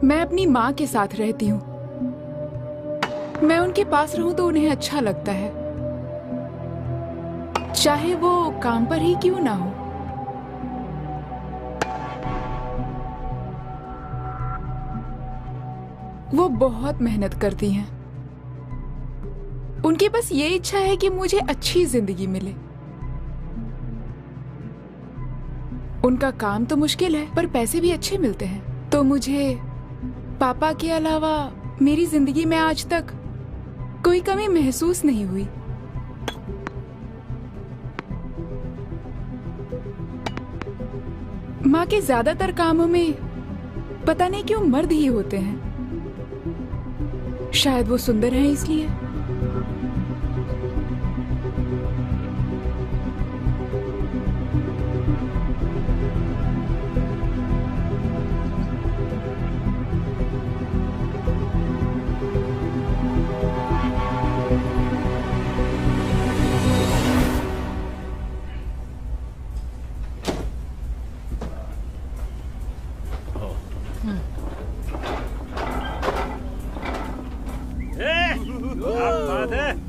मैं अपनी माँ के साथ रहती हूँ। मैं उनके पास रहूं तो उन्हें अच्छा लगता है, चाहे वो काम पर ही क्यों ना हो। वो बहुत मेहनत करती हैं। उनकी बस ये इच्छा है कि मुझे अच्छी जिंदगी मिले। उनका काम तो मुश्किल है पर पैसे भी अच्छे मिलते हैं। तो मुझे पापा के अलावा मेरी जिंदगी में आज तक कोई कमी महसूस नहीं हुई। माँ के ज्यादातर कामों में पता नहीं क्यों मर्द ही होते हैं। शायद वो सुंदर हैं इसलिए।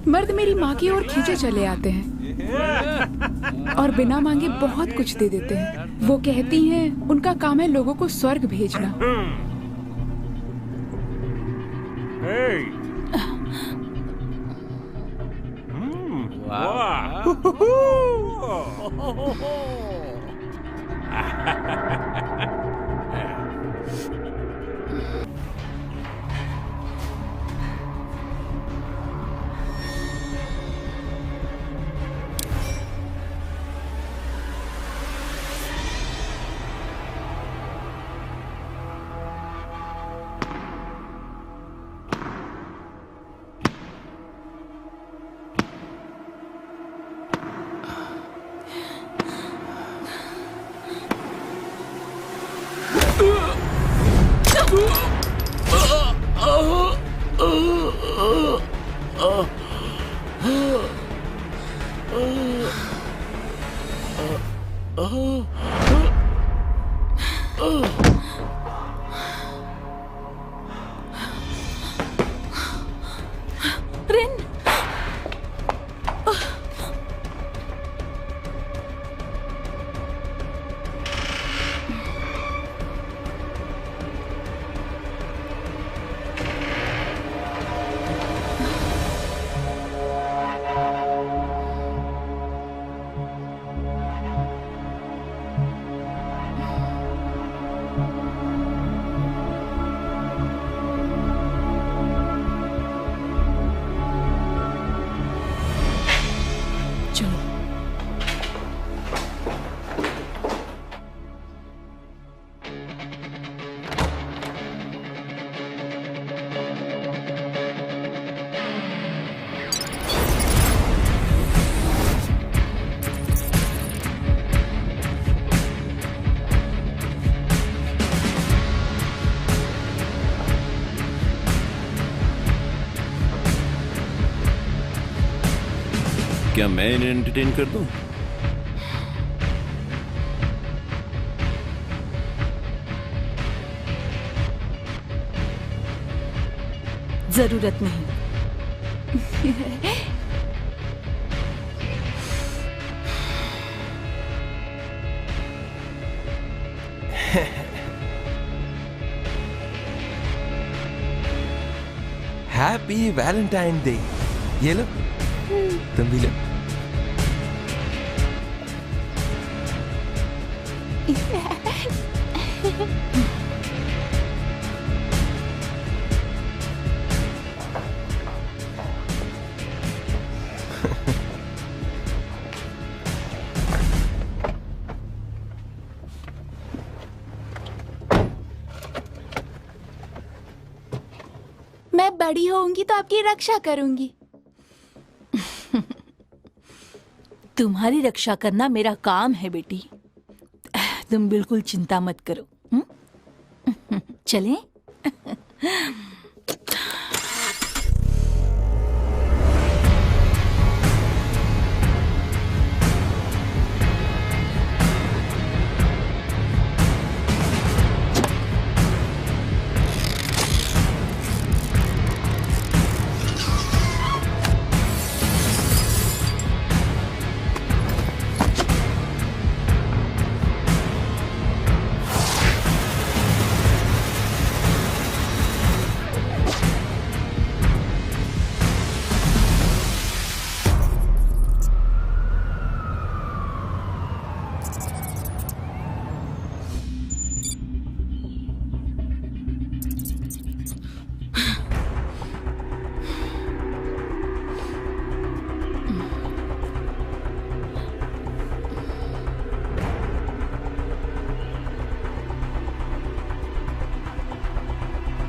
मर्द मेरी माँ की ओर खींचे चले आते हैं और बिना मांगे बहुत कुछ दे देते हैं। वो कहती हैं उनका काम है लोगों को स्वर्ग भेजना। क्या मैं इन्हें एंटरटेन कर दूं? जरूरत नहीं। Happy Valentine day. ये लो, तुम भी लो। मैं बड़ी होऊंगी तो आपकी रक्षा करूंगी। तुम्हारी रक्षा करना मेरा काम है बेटी। तुम बिल्कुल चिंता मत करो। चलें?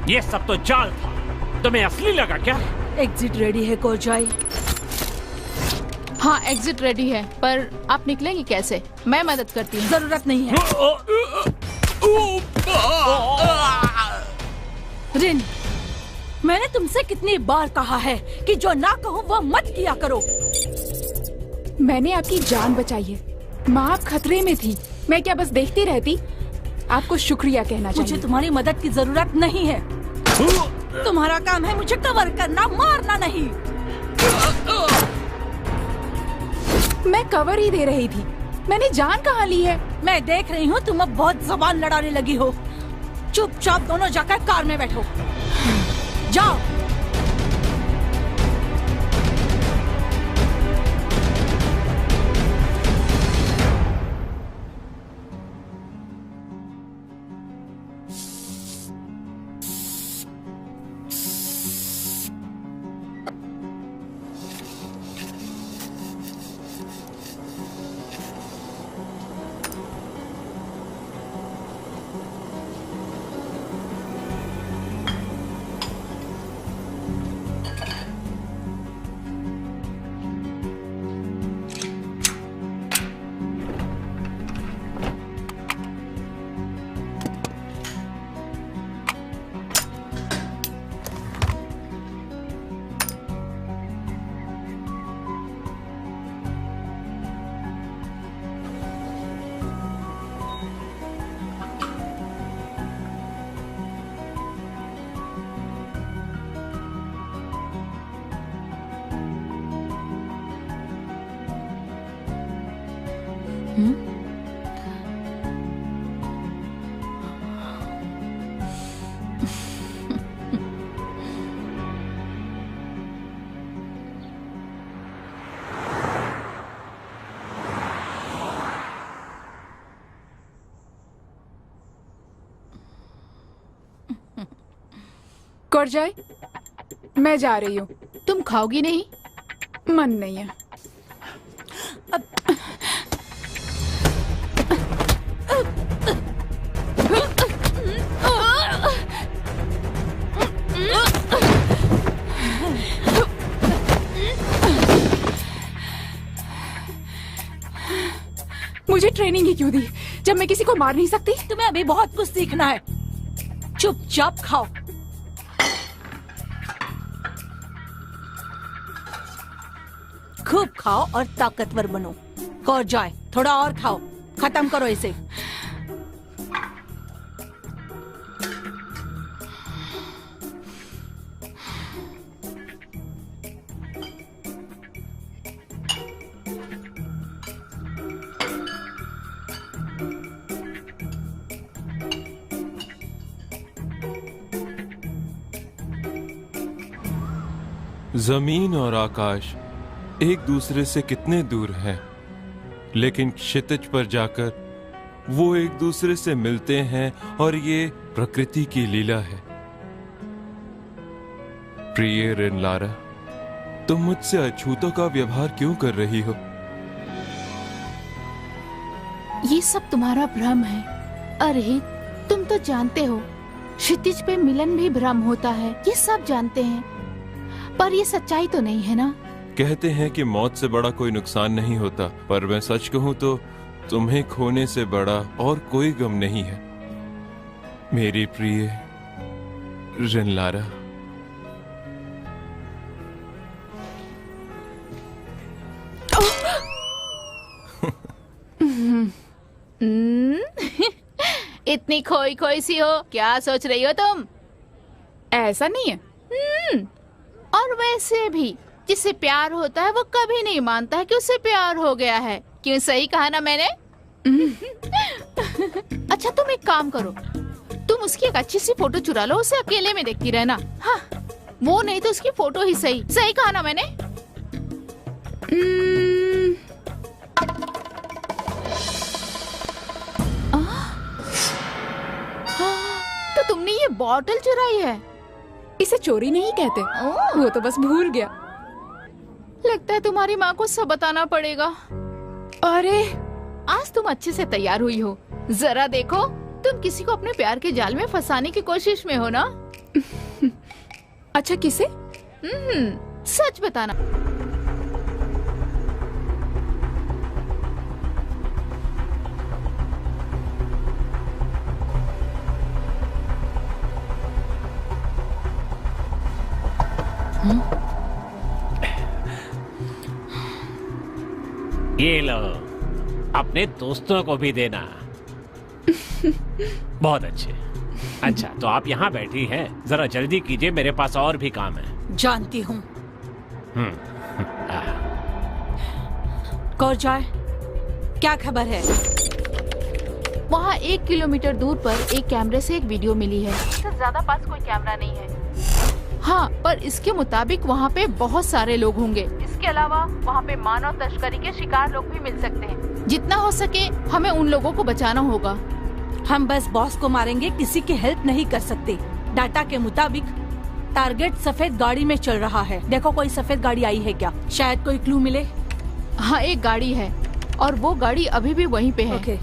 ये सब तो जाल था। तुम्हें असली लगा क्या? एग्जिट रेडी है कोरजाई? हाँ, एग्जिट रेडी है, पर आप निकलेंगी कैसे? मैं मदद करती हूँ। जरूरत नहीं है। रिन, मैंने तुमसे कितनी बार कहा है कि जो ना कहूँ वो मत किया करो। मैंने आपकी जान बचाई है। माँ, आप खतरे में थी। मैं क्या बस देखती रहती? आपको शुक्रिया कहना चाहिए। मुझे तुम्हारी मदद की जरूरत नहीं है। तुम्हारा काम है मुझे कवर करना, मारना नहीं। मैं कवर ही दे रही थी। मैंने जान कहाँ ली है? मैं देख रही हूँ तुम अब बहुत जबान लड़ाने लगी हो। चुपचाप दोनों जाकर कार में बैठो। जाओ। कोरजाई, मैं जा रही हूँ। तुम खाओगी नहीं? मन नहीं है। मुझे ट्रेनिंग ही क्यों दी जब मैं किसी को मार नहीं सकती? तुम्हें अभी बहुत कुछ सीखना है। चुपचाप खाओ। खूब खाओ और ताकतवर बनो। कोरजाई, थोड़ा और खाओ। खत्म करो इसे। जमीन और आकाश एक दूसरे से कितने दूर हैं, लेकिन क्षितिज पर जाकर वो एक दूसरे से मिलते हैं और ये प्रकृति की लीला है। प्रिय रिनलारा, तुम मुझसे अछूतों का व्यवहार क्यों कर रही हो? ये सब तुम्हारा भ्रम है। अरे, तुम तो जानते हो क्षितिज पे मिलन भी भ्रम होता है। ये सब जानते हैं, पर ये सच्चाई तो नहीं है ना। कहते हैं कि मौत से बड़ा कोई नुकसान नहीं होता, पर मैं सच कहूं तो तुम्हें खोने से बड़ा और कोई गम नहीं है, मेरी प्रिय रिनलारा। इतनी खोई खोई सी हो, क्या सोच रही हो तुम? ऐसा नहीं है। और वैसे भी जिससे प्यार होता है वो कभी नहीं मानता है कि उससे प्यार हो गया है। क्यों, सही कहा ना मैंने? अच्छा, तुम एक काम करो, तुम उसकी एक अच्छी सी फोटो चुरा लो, उसे अकेले में देखती रहना। हाँ, वो नहीं तो उसकी फोटो ही सही। सही कहा ना मैंने? तो तुमने ये बॉटल चुराई है? इसे चोरी नहीं कहते, वो तो बस भूल गया। लगता है तुम्हारी माँ को सब बताना पड़ेगा। अरे, आज तुम अच्छे से तैयार हुई हो। जरा देखो, तुम किसी को अपने प्यार के जाल में फंसाने की कोशिश में हो ना। अच्छा, किसे? सच बताना। ये लो, अपने दोस्तों को भी देना। बहुत अच्छे। अच्छा, तो आप यहाँ बैठी हैं, जरा जल्दी कीजिए, मेरे पास और भी काम है। जानती हूँ। कौर जाए, क्या खबर है? वहाँ 1 किलोमीटर दूर पर एक कैमरे से एक वीडियो मिली है। इससे ज्यादा पास कोई कैमरा नहीं है। हाँ, पर इसके मुताबिक वहाँ पे बहुत सारे लोग होंगे। इसके अलावा वहाँ पे मानव तस्करी के शिकार लोग भी मिल सकते हैं। जितना हो सके हमें उन लोगों को बचाना होगा। हम बस बॉस को मारेंगे, किसी की हेल्प नहीं कर सकते। डाटा के मुताबिक टारगेट सफेद गाड़ी में चल रहा है। देखो कोई सफेद गाड़ी आई है क्या? शायद कोई क्लू मिले। हाँ, एक गाड़ी है और वो गाड़ी अभी भी वहीं पे है। ओके।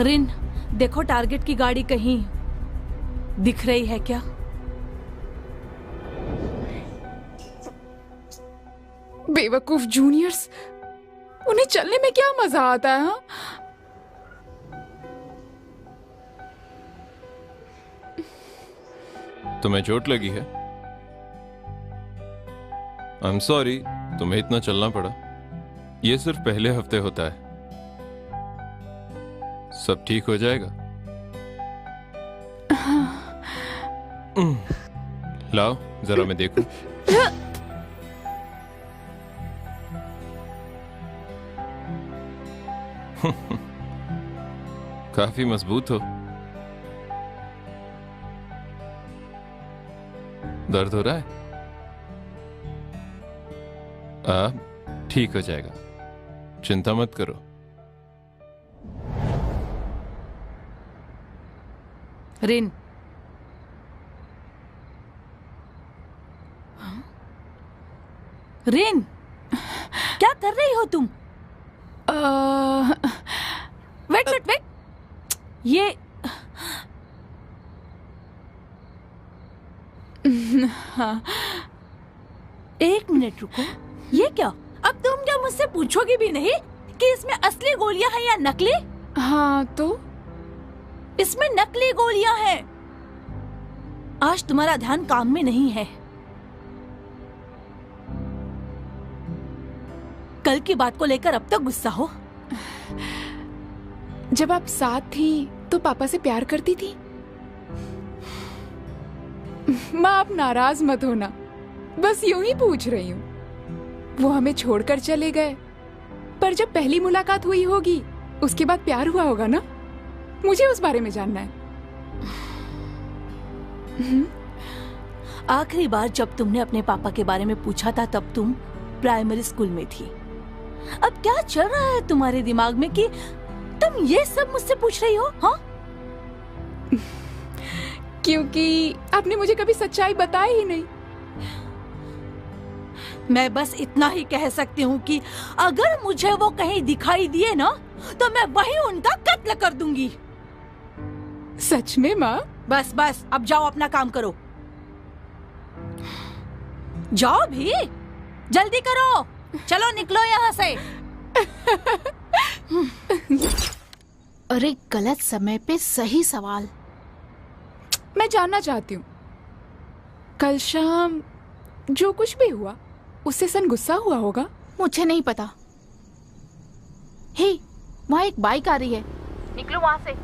रिन, देखो टारगेट की गाड़ी कहीं दिख रही है क्या? बेवकूफ जूनियर्स, उन्हें चलने में क्या मजा आता है? हाँ? तुम्हें चोट लगी है? आई एम सॉरी, तुम्हें इतना चलना पड़ा। ये सिर्फ पहले हफ्ते होता है, सब ठीक हो जाएगा। लाओ जरा मैं देखूं। काफी मजबूत हो। दर्द हो रहा है? अब ठीक हो जाएगा, चिंता मत करो। रिन, रिन, क्या कर रही हो तुम? वेट वेट वेट, ये हाँ। एक मिनट रुको, ये क्या? अब तुम क्या मुझसे पूछोगी भी नहीं कि इसमें असली गोलियां हैं या नकली? हाँ तो इसमें नकली गोलियां हैं। आज तुम्हारा ध्यान काम में नहीं है। कल की बात को लेकर अब तक गुस्सा हो? जब आप साथ थी तो पापा से प्यार करती थी। माँ, आप नाराज मत होना, बस यूं ही पूछ रही हूँ। वो हमें छोड़कर चले गए, पर जब पहली मुलाकात हुई होगी उसके बाद प्यार हुआ होगा ना? मुझे उस बारे में जानना है। आखिरी बार जब तुमने अपने पापा के बारे में पूछा था तब तुम प्राइमरी स्कूल में थी। अब क्या चल रहा है तुम्हारे दिमाग में कि तुम ये सब मुझसे पूछ रही हो? हाँ? क्योंकि आपने मुझे कभी सच्चाई बताई ही नहीं। मैं बस इतना ही कह सकती हूँ कि अगर मुझे वो कहीं दिखाई दिए ना तो मैं वहीं उनका कत्ल कर दूंगी। सच में माँ? बस बस, अब जाओ अपना काम करो। जाओ भी, जल्दी करो। चलो निकलो यहाँ से। अरे गलत समय पे सही सवाल। मैं जानना चाहती हूँ, कल शाम जो कुछ भी हुआ उससे सन गुस्सा हुआ होगा? मुझे नहीं पता। हे, वहाँ एक बाइक आ रही है, निकलो वहाँ से।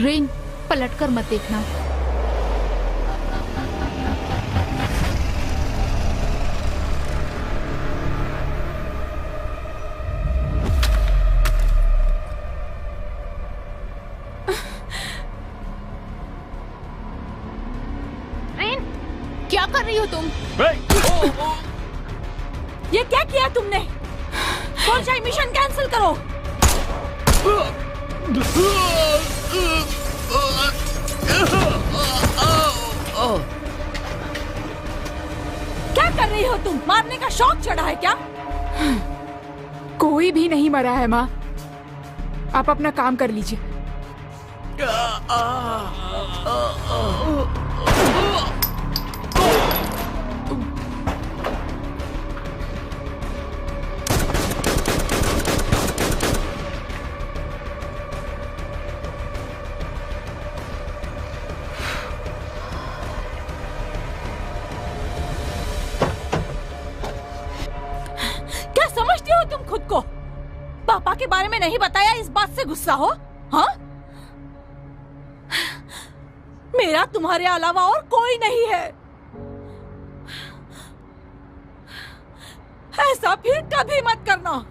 रेन, पलटकर मत देखना। रेन, क्या कर रही हो तुम? ये क्या किया तुमने? कौन सा मिशन कैंसिल करो। क्या कर रही हो तुम? मारने का शौक चढ़ा है क्या? कोई भी नहीं मरा है माँ। आप अपना काम कर लीजिए। क्या समझती हो तुम खुद को? पापा के बारे में नहीं बताया, इस बात से गुस्सा हो? हाँ, मेरा तुम्हारे अलावा और कोई नहीं है। ऐसा फिर कभी मत करना।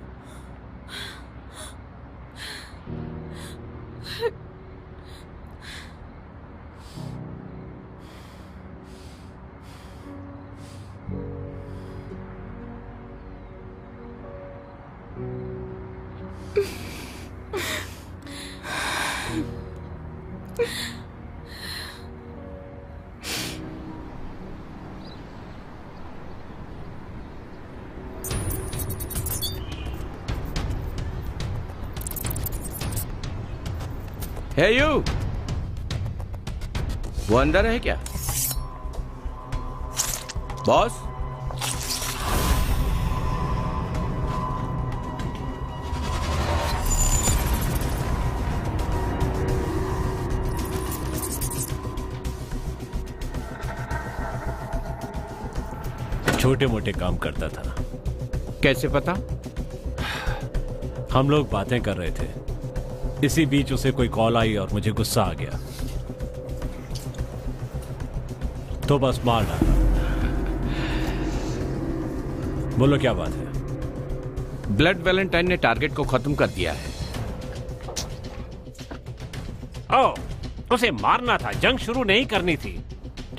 है यू, वो अंदर है क्या? बॉस, छोटे मोटे काम करता था। कैसे पता? हम लोग बातें कर रहे थे, इसी बीच उसे कोई कॉल आई और मुझे गुस्सा आ गया, तो बस मार डाला। बोलो क्या बात है? ब्लड वैलेंटाइन ने टारगेट को खत्म कर दिया है। ओह, उसे मारना था, जंग शुरू नहीं करनी थी।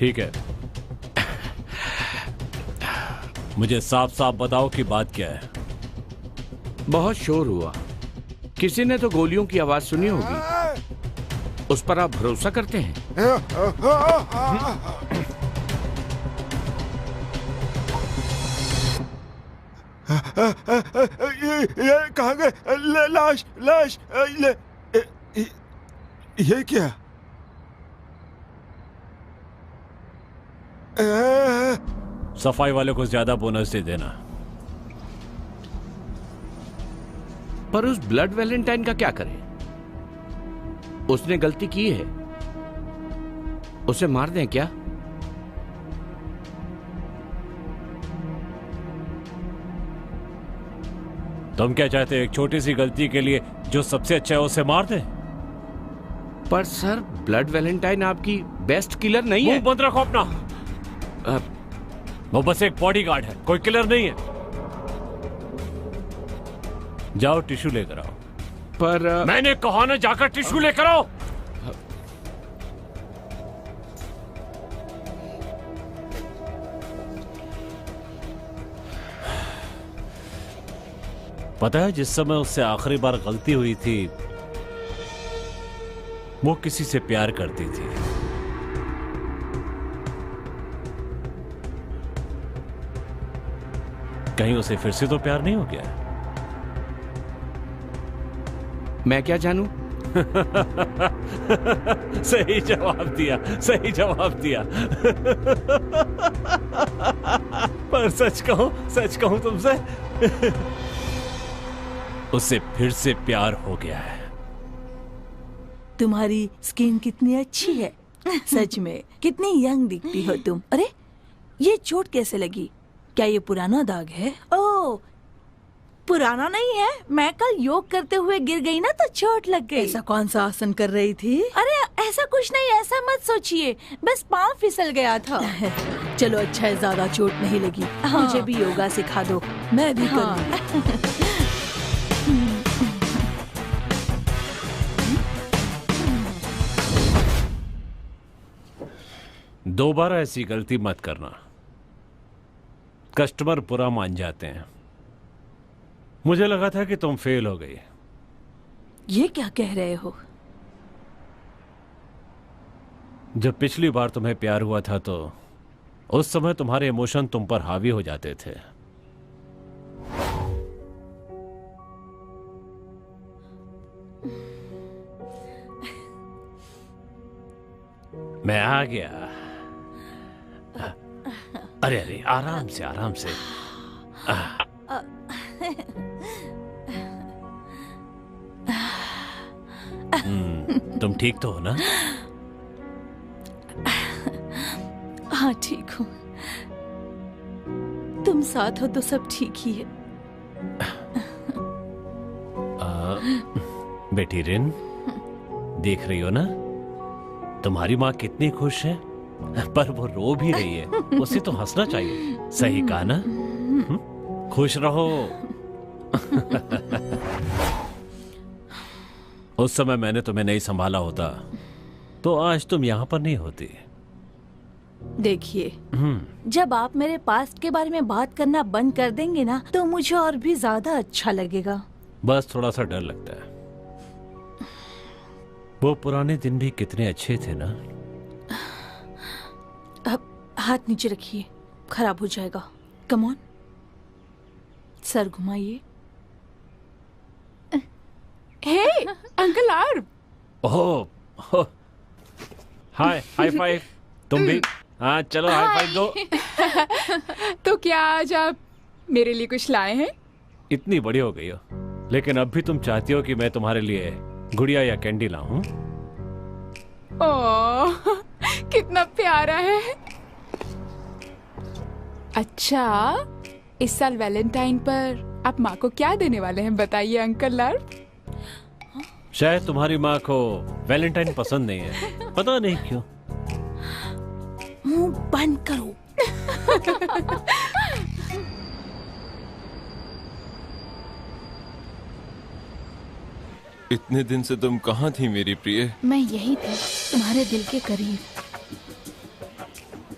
ठीक है, मुझे साफ साफ बताओ कि बात क्या है। बहुत शोर हुआ, किसी ने तो गोलियों की आवाज सुनी होगी। उस पर आप भरोसा करते हैं? ये कहाँ गए? लाश लाश, ये क्या? सफाई वाले को ज्यादा बोनस दे देना। पर उस ब्लड वैलेंटाइन का क्या करें? उसने गलती की है, उसे मार दें क्या? तुम क्या चाहते हो? एक छोटी सी गलती के लिए जो सबसे अच्छा है उसे मार दे? पर सर, ब्लड वैलेंटाइन आपकी बेस्ट किलर नहीं है। मुंह बंद रखो अपना। वो बस एक बॉडीगार्ड है, कोई किलर नहीं है। जाओ टिश्यू लेकर आओ। पर मैंने कहा ना, जाकर टिश्यू लेकर आओ। पता है, जिस समय उससे आखिरी बार गलती हुई थी, वो किसी से प्यार करती थी। कहीं उसे फिर से तो प्यार नहीं हो गया? मैं क्या जानूं? सही जवाब दिया, सही जवाब दिया। पर सच कहूं तुमसे, उससे फिर से प्यार हो गया है। तुम्हारी स्किन कितनी अच्छी है, सच में कितनी यंग दिखती हो तुम। अरे, ये चोट कैसे लगी? क्या ये पुराना दाग है? ओह, पुराना नहीं है, मैं कल योग करते हुए गिर गई ना तो चोट लग गई। ऐसा कौन सा आसन कर रही थी? अरे ऐसा कुछ नहीं, ऐसा मत सोचिए, बस पाँव फिसल गया था। चलो अच्छा है, ज्यादा चोट नहीं लगी। हाँ। मुझे भी योगा सिखा दो, मैं भी करूँगी। दोबारा ऐसी गलती मत करना, कस्टमर बुरा मान जाते हैं। मुझे लगा था कि तुम फेल हो गई। ये क्या कह रहे हो? जब पिछली बार तुम्हें प्यार हुआ था तो उस समय तुम्हारे इमोशन तुम पर हावी हो जाते थे। मैं आ गया। अरे अरे, आराम से आराम से। तुम ठीक तो हो ना? हाँ ठीक हूँ। तुम साथ हो तो सब ठीक ही है। बेटी रिन, देख रही हो ना तुम्हारी माँ कितनी खुश है, पर वो रो भी रही है। उसे तो हंसना चाहिए, सही कहा ना? खुश रहो। उस समय मैंने तुम्हें नहीं संभाला होता तो आज तुम यहाँ पर नहीं होती। देखिए, जब आप मेरे पास्ट के बारे में बात करना बंद कर देंगे ना, तो मुझे और भी ज्यादा अच्छा लगेगा। बस थोड़ा सा डर लगता है। वो पुराने दिन भी कितने अच्छे थे ना। अब हाथ नीचे रखिए, खराब हो जाएगा। कम ऑन, सर घुमाइए। हे अंकल आर्व। Oh, hi, high five. तुम भी? हाँ चलो, हाई फाइव दो। तो क्या आज आप मेरे लिए कुछ लाए हैं? इतनी बड़ी हो गई हो, लेकिन अब भी तुम चाहती हो कि मैं तुम्हारे लिए गुड़िया या कैंडी लाऊं? ओह, कितना प्यारा है। अच्छा, इस साल वैलेंटाइन पर आप माँ को क्या देने वाले हैं, बताइए अंकल लार्व। शायद तुम्हारी माँ को वैलेंटाइन पसंद नहीं है, पता नहीं क्यों। मुंह बंद करो। इतने दिन से तुम कहाँ थी मेरी प्रिय? मैं यही थी, तुम्हारे दिल के करीब।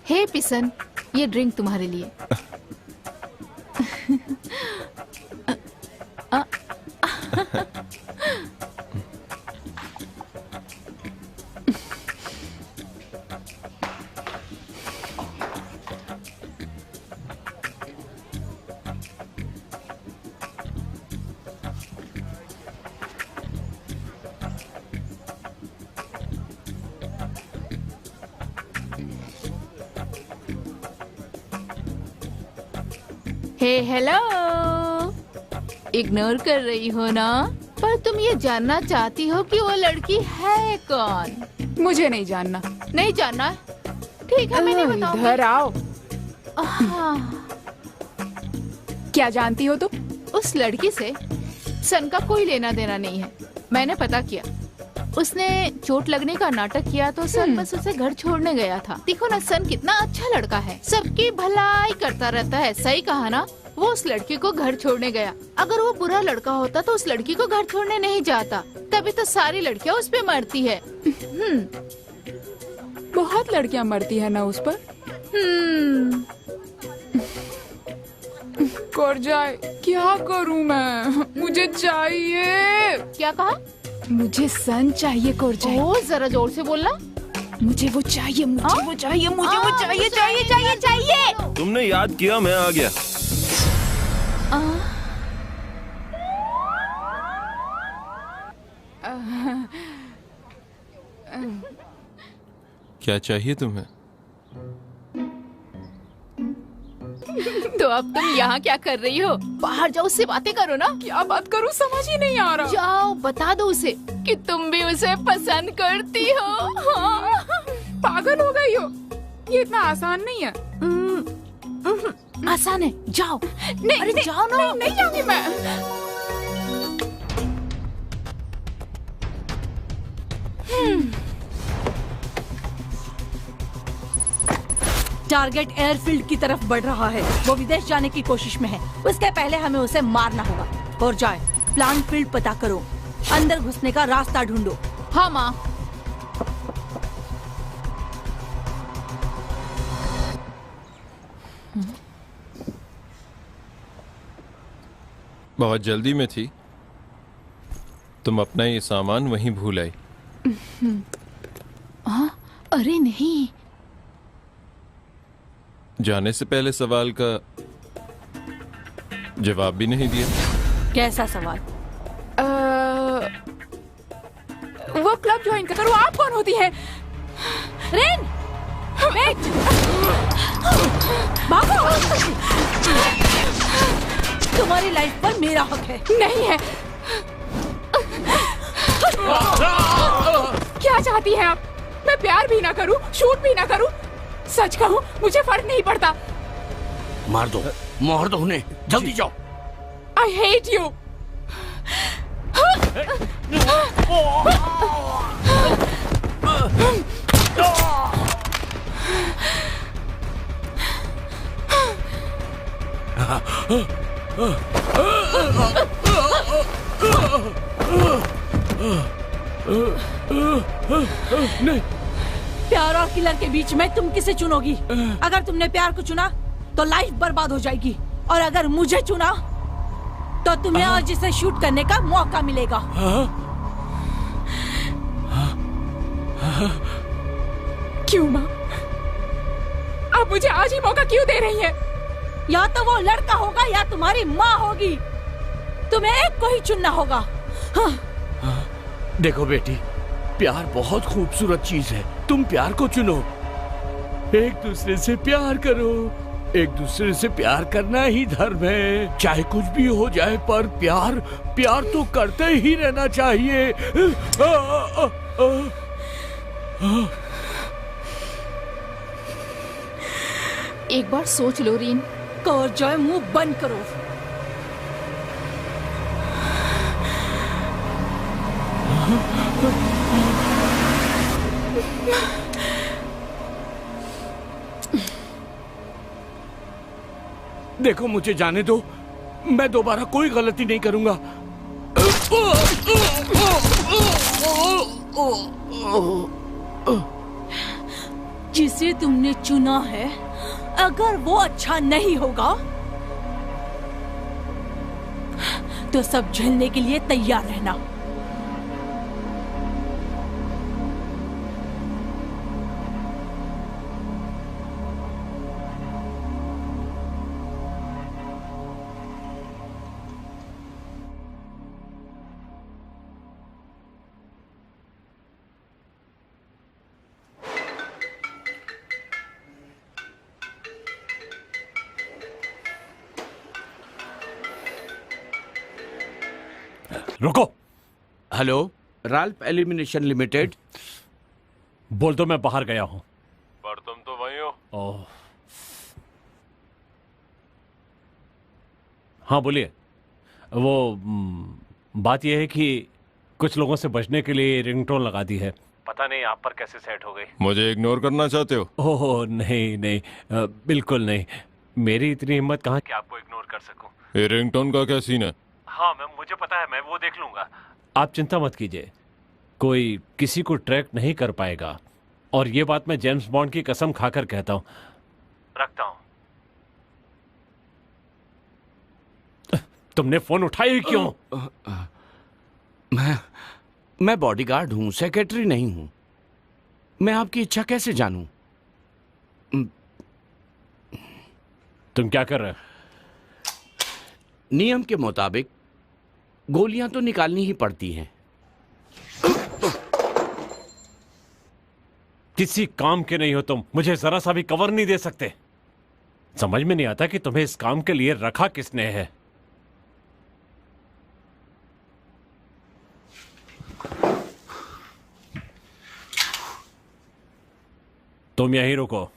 हे पिसन, ये ड्रिंक तुम्हारे लिए। हे हेलो, इग्नोर कर रही हो ना? पर तुम ये जानना चाहती हो कि वो लड़की है कौन? मुझे नहीं जानना। नहीं जानना? ठीक है, मैं नहीं बताऊंगी। इधर आओ। हाँ। क्या जानती हो तुम? उस लड़की से सन का कोई लेना देना नहीं है। मैंने पता किया, उसने चोट लगने का नाटक किया तो सन बस उसे घर छोड़ने गया था। देखो ना, सन कितना अच्छा लड़का है, सबकी भलाई करता रहता है। सही कहा ना? वो उस लड़की को घर छोड़ने गया। अगर वो बुरा लड़का होता तो उस लड़की को घर छोड़ने नहीं जाता। तभी तो सारी लड़कियां उस पे मरती है। बहुत लड़कियां मरती है ना उस पर। कर जाए, क्या करूं मैं? मुझे चाहिए। क्या कहा? मुझे सन चाहिए कोरजाई। ओ, जरा जोर से बोलना। मुझे वो चाहिए, मुझे वो चाहिए, मुझे वो चाहिए, चाहिए, चाहिए, चाहिए। तुमने याद किया, मैं आ गया। क्या चाहिए तुम्हें? तो अब तुम यहाँ क्या कर रही हो? बाहर जाओ, उससे बातें करो ना। क्या बात करूं, समझ ही नहीं आ रहा। जाओ, बता दो उसे कि तुम भी उसे पसंद करती हो। हाँ। पागल हो गई हो? ये इतना आसान नहीं है। आसान है, जाओ। नहीं, अरे नहीं, जाओ ना। नहीं, नहीं जाऊंगी मैं। टारगेट एयरफील्ड की तरफ बढ़ रहा है। वो विदेश जाने की कोशिश में है। उसके पहले हमें उसे मारना होगा। और जाए, प्लान फील्ड पता करो, अंदर घुसने का रास्ता ढूंढो। हाँ माँ। बहुत जल्दी में थी, तुम अपना ये सामान वहीं भूल आई। अरे नहीं। जाने से पहले सवाल का जवाब भी नहीं दिया। कैसा सवाल? वो क्लब ज्वाइन करो। आप कौन होती है? रिन, वेट! भागो! तुम्हारी लाइफ पर मेरा हक है। नहीं है। क्या चाहती हैं आप? मैं प्यार भी ना करूं, शूट भी ना करूं? सच कहूं, मुझे फर्क नहीं पड़ता। मार दो उन्हें, जल्दी जाओ। I hate you. नहीं। प्यार और किलर के बीच में तुम किसे चुनोगी? अगर तुमने प्यार को चुना तो लाइफ बर्बाद हो जाएगी, और अगर मुझे चुना तो तुम्हें और जिसे शूट करने का मौका मिलेगा। क्यों माँ? आप मुझे आज ही मौका क्यों दे रही हैं? या तो वो लड़का होगा या तुम्हारी माँ होगी। तुम्हें एक को ही चुनना होगा। देखो बेटी, प्यार बहुत खूबसूरत चीज है। तुम प्यार को चुनो, एक दूसरे से प्यार करो। एक दूसरे से प्यार करना ही धर्म है, चाहे कुछ भी हो जाए, पर प्यार तो करते ही रहना चाहिए। एक बार सोच लो रीन। कौर जॉय, मुंह बंद करो। देखो, मुझे जाने दो, मैं दोबारा कोई गलती नहीं करूंगा। जिसे तुमने चुना है, अगर वो अच्छा नहीं होगा तो सब झेलने के लिए तैयार रहना। रुको। Hello, Ralph illumination limited. बोल दो मैं बाहर गया हूं। पर तुम तो वहीं हो। ओह, हाँ बोलिए। वो बात यह है कि कुछ लोगों से बचने के लिए रिंगटोन लगा दी है। पता नहीं आप पर कैसे सेट हो गई। मुझे इग्नोर करना चाहते हो? ओह नहीं नहीं, बिल्कुल नहीं। मेरी इतनी हिम्मत कहाँ कि आपको इग्नोर कर सकूं। ये रिंगटोन का क्या सीन है? हाँ मुझे पता है, मैं वो देख लूंगा। आप चिंता मत कीजिए, कोई किसी को ट्रैक नहीं कर पाएगा। और ये बात मैं जेम्स बॉन्ड की कसम खाकर कहता हूं। रखता हूं। तुमने फोन उठाया क्यों? मैं बॉडीगार्ड हूं, सेक्रेटरी नहीं हूं। मैं आपकी इच्छा कैसे जानूं? तुम क्या कर रहे हो? नियम के मुताबिक गोलियां तो निकालनी ही पड़ती हैं। किसी काम के नहीं हो तुम, मुझे जरा सा भी कवर नहीं दे सकते। समझ में नहीं आता कि तुम्हें इस काम के लिए रखा किसने है। तुम यहीं रुको,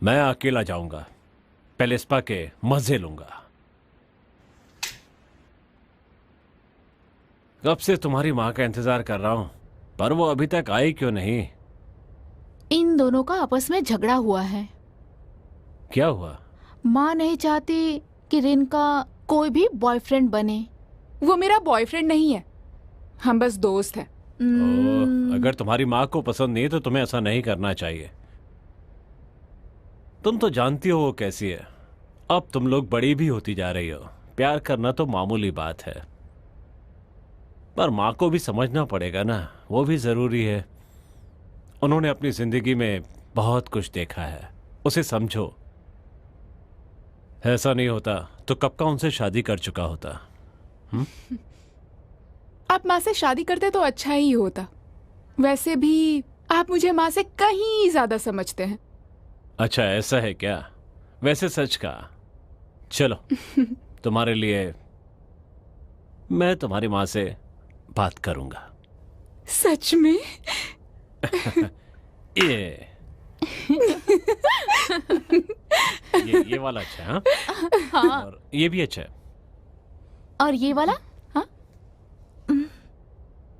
मैं अकेला जाऊंगा, पहले स्पा के मजे लूंगा। कब से तुम्हारी मां का इंतजार कर रहा हूं, पर वो अभी तक आई क्यों नहीं? इन दोनों का आपस में झगड़ा हुआ है। क्या हुआ? माँ नहीं चाहती कि रिन का कोई भी बॉयफ्रेंड बने। वो मेरा बॉयफ्रेंड नहीं है, हम बस दोस्त हैं। अगर तुम्हारी माँ को पसंद नहीं तो तुम्हें ऐसा नहीं करना चाहिए। तुम तो जानती हो वो कैसी है। अब तुम लोग बड़ी भी होती जा रही हो, प्यार करना तो मामूली बात है, पर माँ को भी समझना पड़ेगा ना, वो भी जरूरी है। उन्होंने अपनी जिंदगी में बहुत कुछ देखा है, उसे समझो। ऐसा नहीं होता तो कब का उनसे शादी कर चुका होता। आप माँ से शादी करते तो अच्छा ही होता, वैसे भी आप मुझे माँ से कहीं ज्यादा समझते हैं। अच्छा ऐसा है क्या? वैसे सच का चलो तुम्हारे लिए मैं तुम्हारी माँ से बात करूंगा। सच में? ये वाला अच्छा है। हाँ? और ये भी अच्छा है। और ये वाला? हाँ?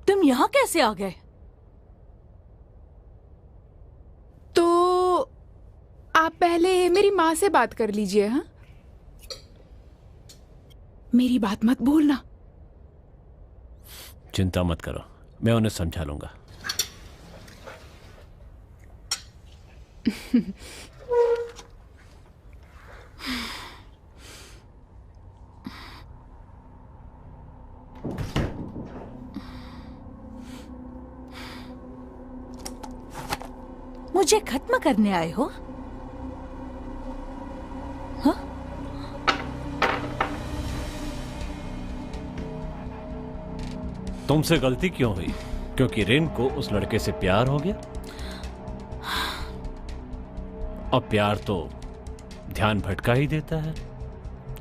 तुम यहाँ कैसे आ गए? तो आप पहले मेरी माँ से बात कर लीजिए। हाँ, मेरी बात मत भूलना। चिंता मत करो, मैं उन्हें समझा लूंगा। मुझे खत्म करने आए हो? हाँ? तुमसे गलती क्यों हुई? क्योंकि रिन को उस लड़के से प्यार हो गया? अब प्यार तो ध्यान भटका ही देता है।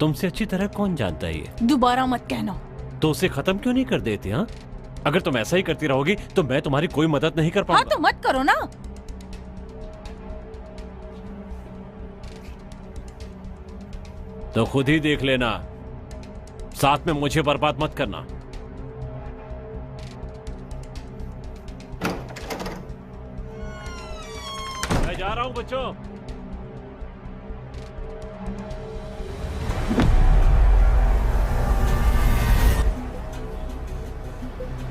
तुमसे अच्छी तरह कौन जानता है ये? दोबारा मत कहना। तो उसे खत्म क्यों नहीं कर देते? हाँ, अगर तुम ऐसा ही करती रहोगी तो मैं तुम्हारी कोई मदद नहीं कर पाऊंगा। हाँ तो मत करो ना। तो खुद ही देख लेना, साथ में मुझे बर्बाद मत करना। मैं जा रहा हूं बच्चों।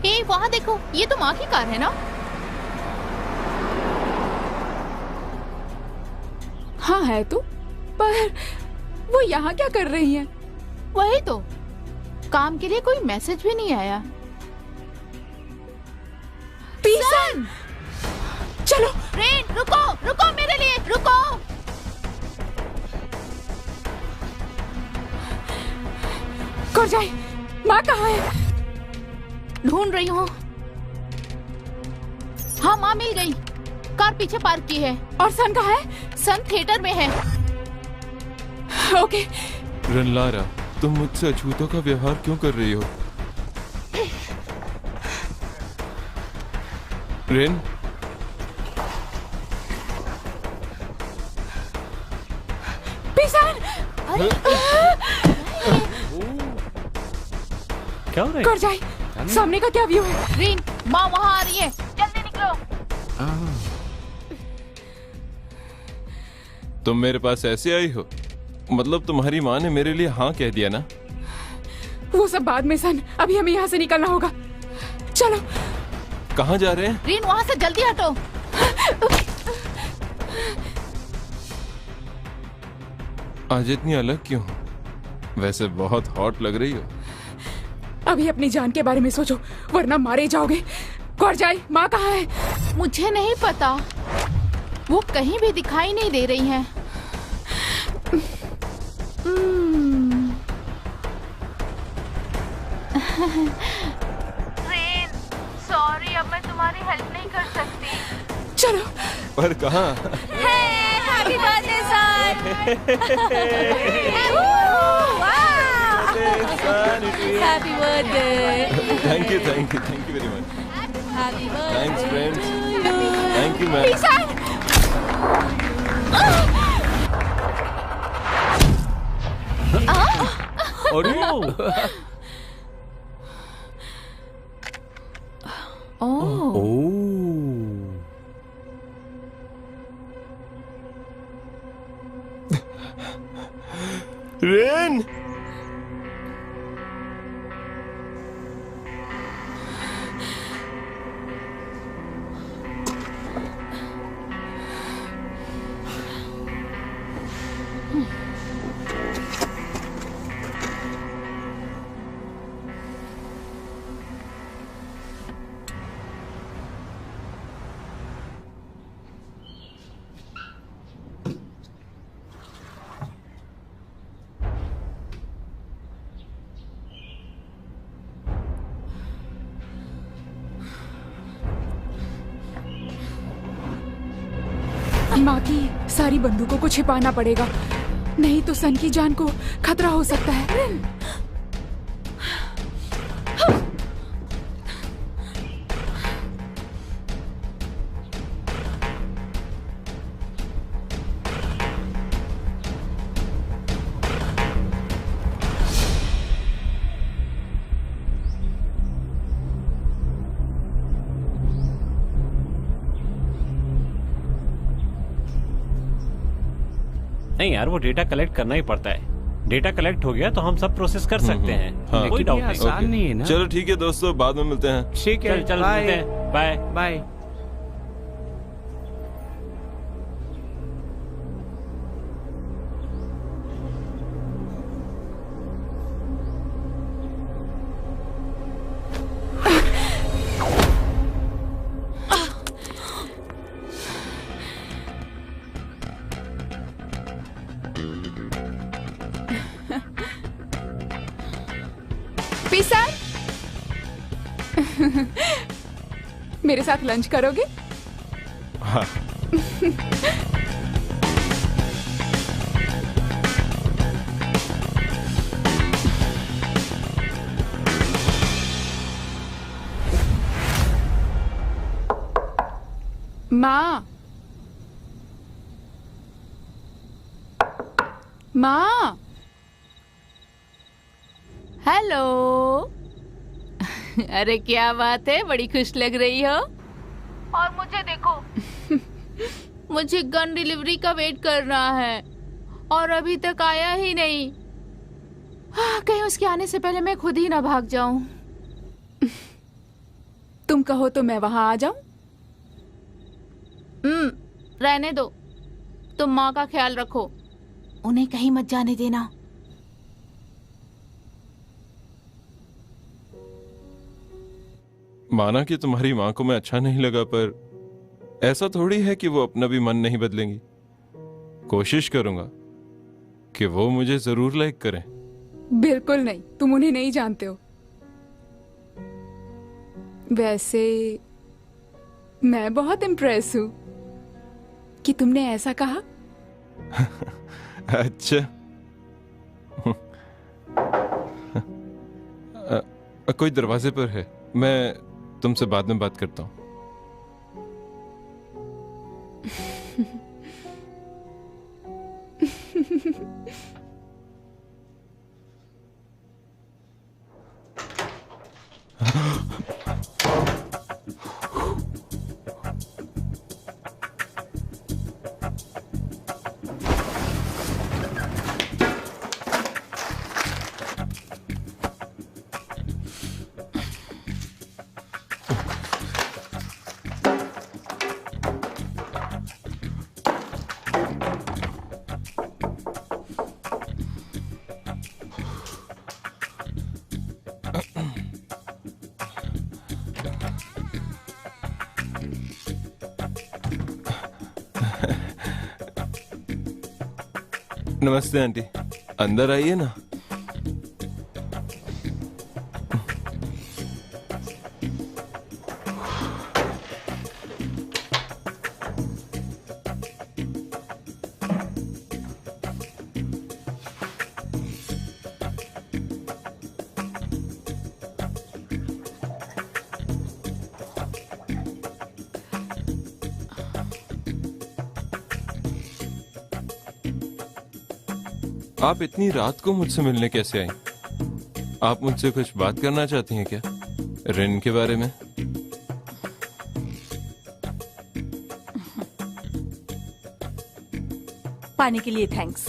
ए, वहाँ देखो, ये तो माँ की कार है ना? हाँ है तो, पर वो यहाँ क्या कर रही हैं? वही तो, काम के लिए कोई मैसेज भी नहीं आया। पीसन! चलो रेन, रुको रुको, मेरे लिए रुको। कोरजाई, माँ कहाँ है? ढूंढ रही हूँ। हाँ, माँ मिल गई। कार पीछे पार्क की है। और सन कहाँ है? सन थिएटर में है। ओके। रनलारा, तुम मुझसे अछूतों का व्यवहार क्यों कर रही हो? रेन, पीसन! क्या हो रहा है? कोरजाई, सामने का क्या व्यू है? रेन, माँ वहाँ आ रही है, जल्दी निकलो। तुम मेरे पास ऐसे आई हो? मतलब तुम्हारी माँ ने मेरे लिए हाँ कह दिया ना? वो सब बाद में सन, अभी हमें यहाँ से निकलना होगा। चलो। कहाँ जा रहे हैं? रेन, वहाँ से जल्दी हटो। आज इतनी अलग क्यों? वैसे बहुत हॉट लग रही हो। अभी अपनी जान के बारे में सोचो, वरना मारे जाओगे। कोरजाई, माँ कहाँ है? मुझे नहीं पता, वो कहीं भी दिखाई नहीं दे रही हैं। रेन, सॉरी, अब मैं तुम्हारी हेल्प नहीं कर सकती। चलो। पर कहाँ? Happy birthday son! Happy birthday! Thank you very much. Happy birthday! Thanks friends. Thank you ma'am. Rain! माँ की सारी बंदूकों को छिपाना पड़ेगा, नहीं तो सन की जान को खतरा हो सकता है। नहीं यार, वो डेटा कलेक्ट करना ही पड़ता है। डेटा कलेक्ट हो गया तो हम सब प्रोसेस कर सकते हैं। हाँ। कोई डाउट नहीं। आसान नहीं है ना। चलो ठीक है दोस्तों, बाद में मिलते हैं। ठीक है, चल मिलते हैं। Bye bye. पिसर, मेरे साथ लंच करोगे? हाँ। माँ, माँ, हेलो। अरे क्या बात है, बड़ी खुश लग रही हो। और मुझे देखो, मुझे गन डिलीवरी का वेट करना है और अभी तक आया ही नहीं। कहीं उसके आने से पहले मैं खुद ही ना भाग जाऊं। तुम कहो तो मैं वहां आ जाऊं? रहने दो, तुम माँ का ख्याल रखो, उन्हें कहीं मत जाने देना। माना कि तुम्हारी माँ को मैं अच्छा नहीं लगा, पर ऐसा थोड़ी है कि वो अपना भी मन नहीं बदलेंगी। कोशिश करूंगा कि वो मुझे जरूर लाइक करें। बिल्कुल नहीं, तुम उन्हें नहीं जानते हो। वैसे मैं बहुत इम्प्रेस हूँ कि तुमने ऐसा कहा। अच्छा। कोई दरवाजे पर है, मैं तुमसे बाद में बात करता हूँ। नमस्ते आंटी, अंदर आइए ना। आप इतनी रात को मुझसे मिलने कैसे आई? आप मुझसे कुछ बात करना चाहती हैं क्या, रिन के बारे में? पानी के लिए थैंक्स।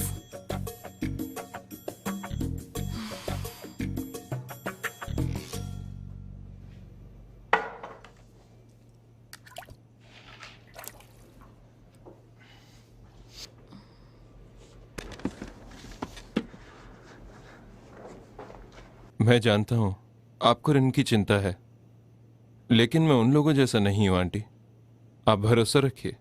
मैं जानता हूं आपको रिन की चिंता है, लेकिन मैं उन लोगों जैसा नहीं हूं आंटी। आप भरोसा रखिए।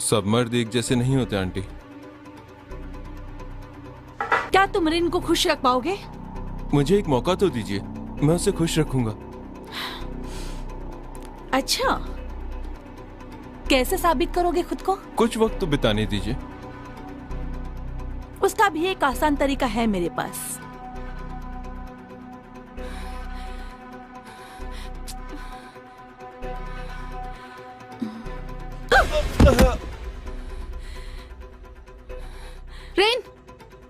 सब मर्द एक जैसे नहीं होते आंटी। क्या तुम रिन को खुश रख पाओगे? मुझे एक मौका तो दीजिए, मैं उसे खुश रखूंगा। अच्छा, कैसे साबित करोगे खुद को? कुछ वक्त तो बिताने दीजिए। उसका भी एक आसान तरीका है मेरे पास। रेन,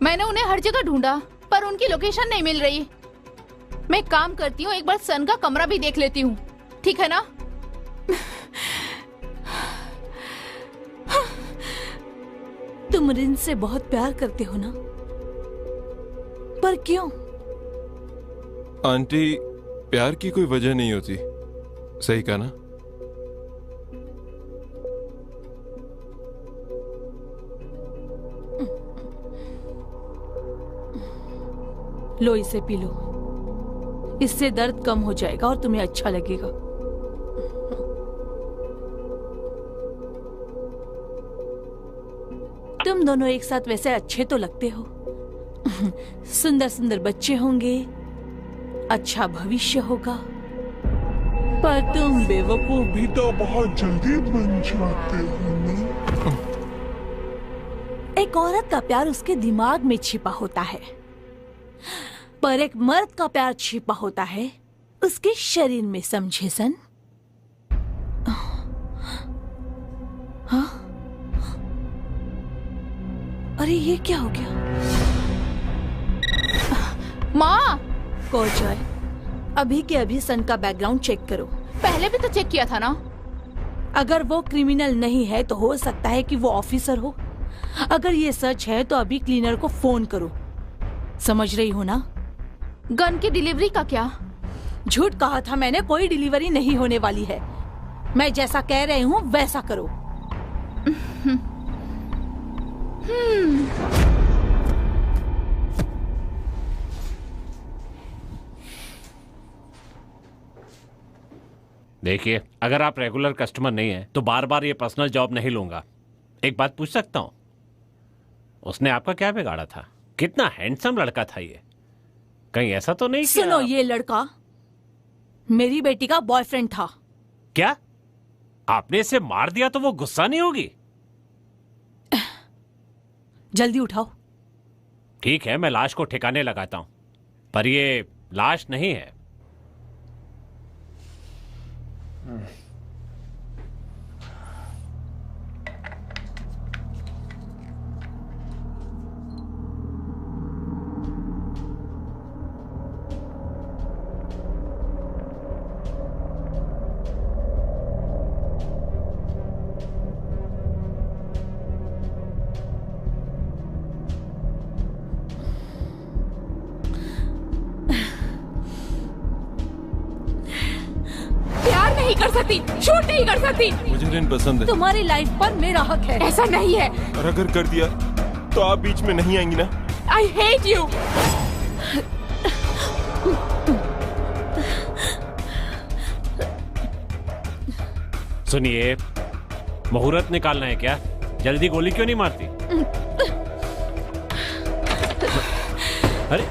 मैंने उन्हें हर जगह ढूंढा पर उनकी लोकेशन नहीं मिल रही। मैं काम करती हूँ, एक बार सन का कमरा भी देख लेती हूँ, ठीक है ना? तुम रिन से बहुत प्यार करते हो ना? पर क्यों? आंटी, प्यार की कोई वजह नहीं होती, सही कहा ना? लो, इसे पी लो। इससे दर्द कम हो जाएगा और तुम्हें अच्छा लगेगा। तुम दोनों एक साथ वैसे अच्छे तो लगते हो। सुंदर सुंदर बच्चे होंगे, अच्छा भविष्य होगा, पर तुम बेवकूफ भी तो बहुत जल्दी बन जाते हो ना। एक औरत का प्यार उसके दिमाग में छिपा होता है, पर एक मर्द का प्यार छिपा होता है उसके शरीर में, समझे सन? हाँ? अरे ये क्या हो गया? माँ! कोचर, अभी के अभी सन का बैकग्राउंड चेक करो। पहले भी तो चेक किया था ना। अगर वो क्रिमिनल नहीं है तो हो सकता है कि वो ऑफिसर हो। अगर ये सच है तो अभी क्लीनर को फोन करो, समझ रही हो ना? गन की डिलीवरी का क्या? झूठ कहा था मैंने, कोई डिलीवरी नहीं होने वाली है। मैं जैसा कह रही हूँ वैसा करो। देखिए, अगर आप रेगुलर कस्टमर नहीं हैं तो बार बार ये पर्सनल जॉब नहीं लूंगा। एक बात पूछ सकता हूं? उसने आपका क्या बिगाड़ा था? कितना हैंडसम लड़का था ये। कहीं ऐसा तो नहीं सुनो, कि ये लड़का मेरी बेटी का बॉयफ्रेंड था। क्या आपने इसे मार दिया तो वो गुस्सा नहीं होगी? जल्दी उठाओ। ठीक है, मैं लाश को ठिकाने लगाता हूं, पर ये लाश नहीं है। कर सकती, शूट नहीं कर सकती। मुझे रिन पसंद है। तुम्हारी लाइफ पर मेरा हक है। ऐसा नहीं है। और अगर कर दिया तो आप बीच में नहीं आएंगी ना? I hate you। सुनिए, मुहूर्त निकालना है क्या? जल्दी गोली क्यों नहीं मारती? अरे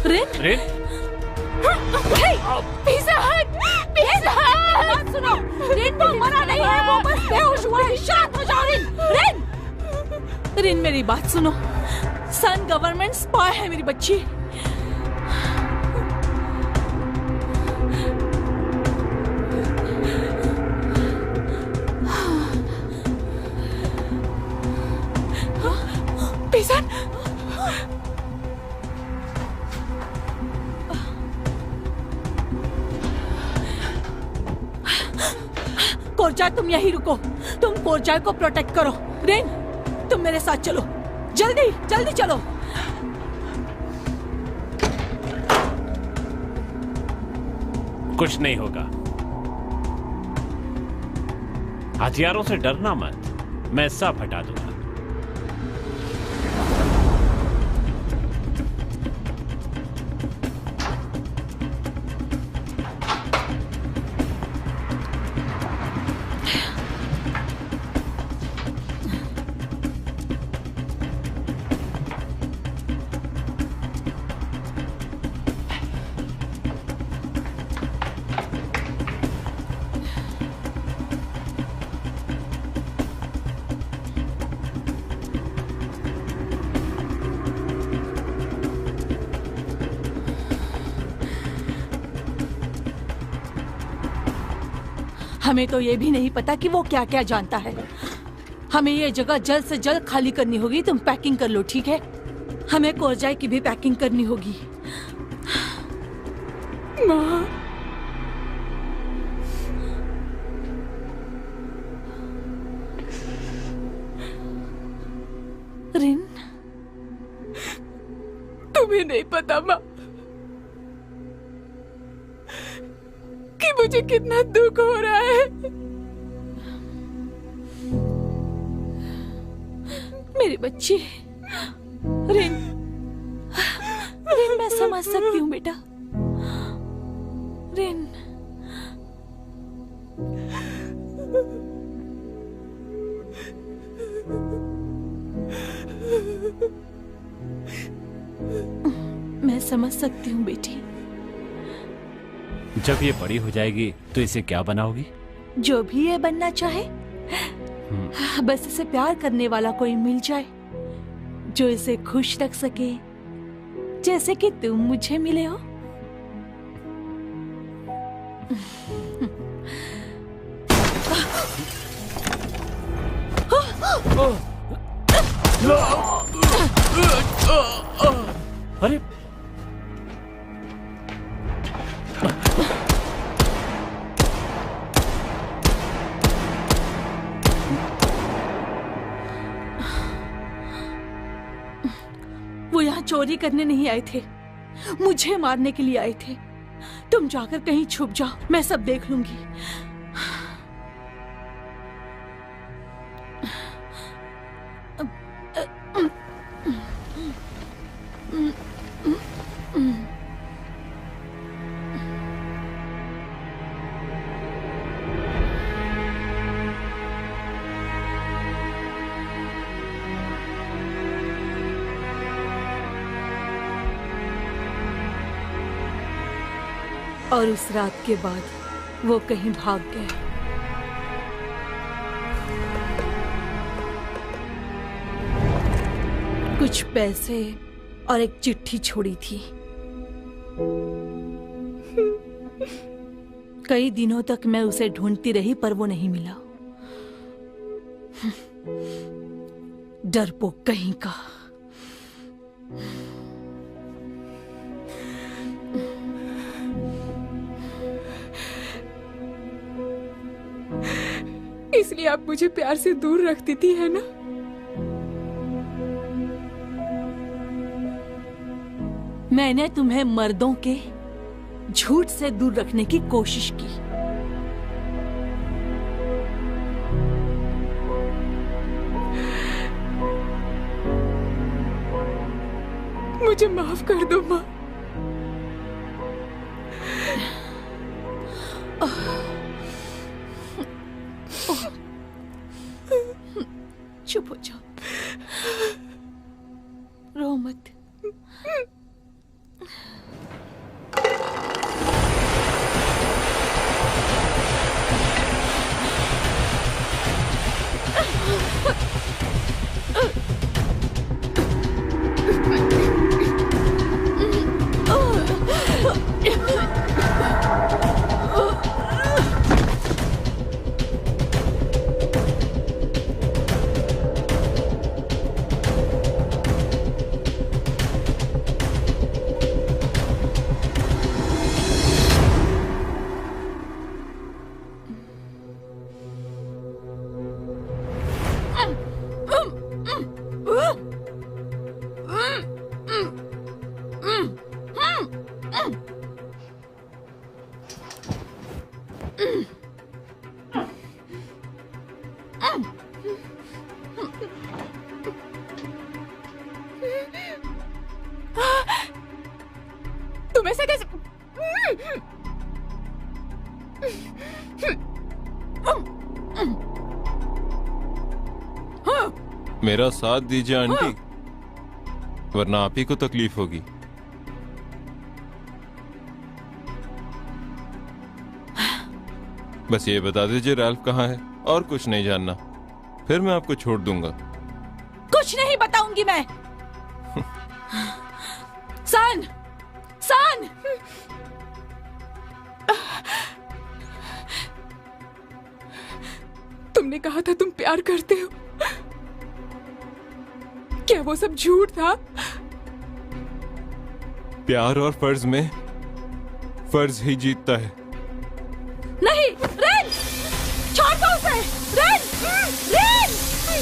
रिन, रिन, पिज़्ज़ा हट, पिज़्ज़ा हट। सुनो, रिन वो मरा नहीं है, वो बस बेहोश हुआ है। शांत हो जाओ रिन। रिन, रिन मेरी बात सुनो। सन गवर्नमेंट स्पाई है मेरी बच्ची। पिज़्ज़ा कोरजा, तुम यहीं रुको। तुम कोरजा को प्रोटेक्ट करो। रिन, तुम मेरे साथ चलो। जल्दी जल्दी चलो। कुछ नहीं होगा। हथियारों से डरना मत, मैं सब हटा दूंगा। हमें तो ये भी नहीं पता कि वो क्या क्या जानता है। हमें ये जगह जल्द से जल्द खाली करनी होगी। तुम पैकिंग कर लो, ठीक है? हमें कोरजाई की भी पैकिंग करनी होगी। माँ, रिन, तुम्हें नहीं पता माँ कि मुझे कितना दुख हो रहा है। मेरी बच्ची रिन, रिन मैं समझ सकती हूँ बेटा। रिन, मैं समझ सकती हूँ बेटी। जब ये बड़ी हो जाएगी तो इसे क्या बनाओगी? जो भी ये बनना चाहे, बस इसे प्यार करने वाला कोई मिल जाए जो इसे खुश रख सके, जैसे कि तुम मुझे मिले हो। अरे वो यहाँ चोरी करने नहीं आए थे, मुझे मारने के लिए आए थे। तुम जाकर कहीं छुप जाओ, मैं सब देख लूंगी। और उस रात के बाद वो कहीं भाग गए। कुछ पैसे और एक चिट्ठी छोड़ी थी। कई दिनों तक मैं उसे ढूंढती रही पर वो नहीं मिला। डरपोक कहीं का। इसलिए आप मुझे प्यार से दूर रखती थी, है ना? मैंने तुम्हें मर्दों के झूठ से दूर रखने की कोशिश की। मुझे माफ कर दो माँ। चुप हो जाओ, रो मत। तुम ऐसे कैसे? मेरा साथ दीजिए आंटी, वरना आप ही को तकलीफ होगी। बस ये बता दीजिए रैल्फ कहाँ है, और कुछ नहीं जानना, फिर मैं आपको छोड़ दूंगा। कुछ नहीं बताऊंगी मैं। सन, सन, तुमने कहा था तुम प्यार करते हो, क्या वो सब झूठ था? प्यार और फर्ज में फर्ज ही जीतता है। नहीं, रेन! छोड़ दो उसे! रेन! रेन!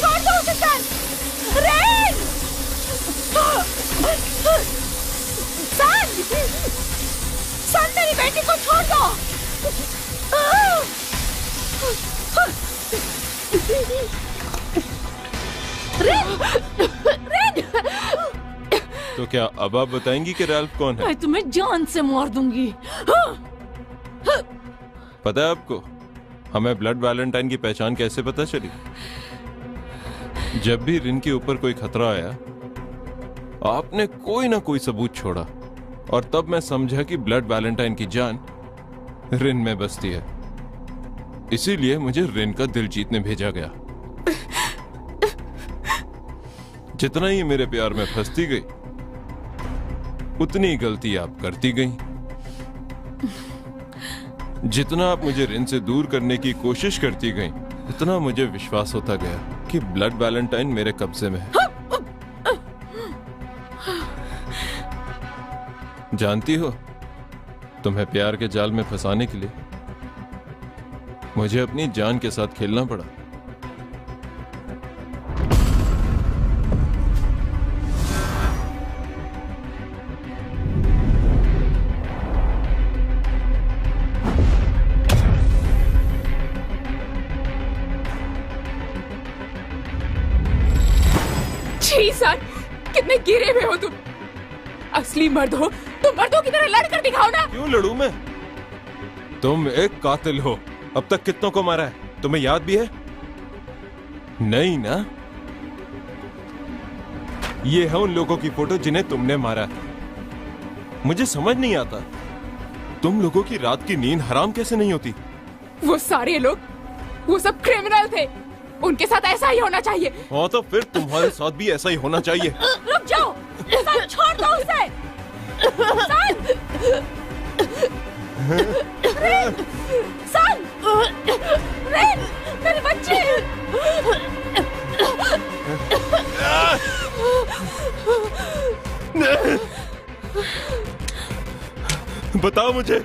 छोड़ दो उसे सन! रेन! सन! सन, मेरी बेटी को छोड़ दो! रेन! रेन! तो क्या अब आप बताएंगी कि रैल्फ कौन है? मैं तुम्हें जान से मार दूंगी। पता है आपको हमें ब्लड वैलेंटाइन की पहचान कैसे पता चली? जब भी रिन के ऊपर कोई खतरा आया, आपने कोई ना कोई सबूत छोड़ा और तब मैं समझा कि ब्लड वैलेंटाइन की जान रिन में बसती है। इसीलिए मुझे रिन का दिल जीतने भेजा गया। जितना ही मेरे प्यार में फंसती गई, उतनी गलती आप करती गई। जितना आप मुझे रिन से दूर करने की कोशिश करती गई, उतना मुझे विश्वास होता गया कि ब्लड वैलेंटाइन मेरे कब्जे में है। जानती हो, तुम्हें प्यार के जाल में फंसाने के लिए मुझे अपनी जान के साथ खेलना पड़ा। कितने गिरे हुए हो तुम। असली मर्द हो तो मर्दों की तरह लड़कर दिखाओ ना। क्यों लड़ूं मैं? तुम एक कातिल हो। अब तक कितनों को मारा है, तुम्हें याद भी है? नहीं ना? ये है उन लोगों की फोटो जिन्हें तुमने मारा। मुझे समझ नहीं आता, तुम लोगों की रात की नींद हराम कैसे नहीं होती? वो सारे लोग, वो सब क्रिमिनल थे। उनके साथ ऐसा ही होना चाहिए। हाँ, तो फिर तुम्हारे साथ भी ऐसा ही होना चाहिए। रुक जाओ, सन, छोड़ दो उसे। सन! रेन! सन! रेन! मेरे बच्चे! बताओ मुझे।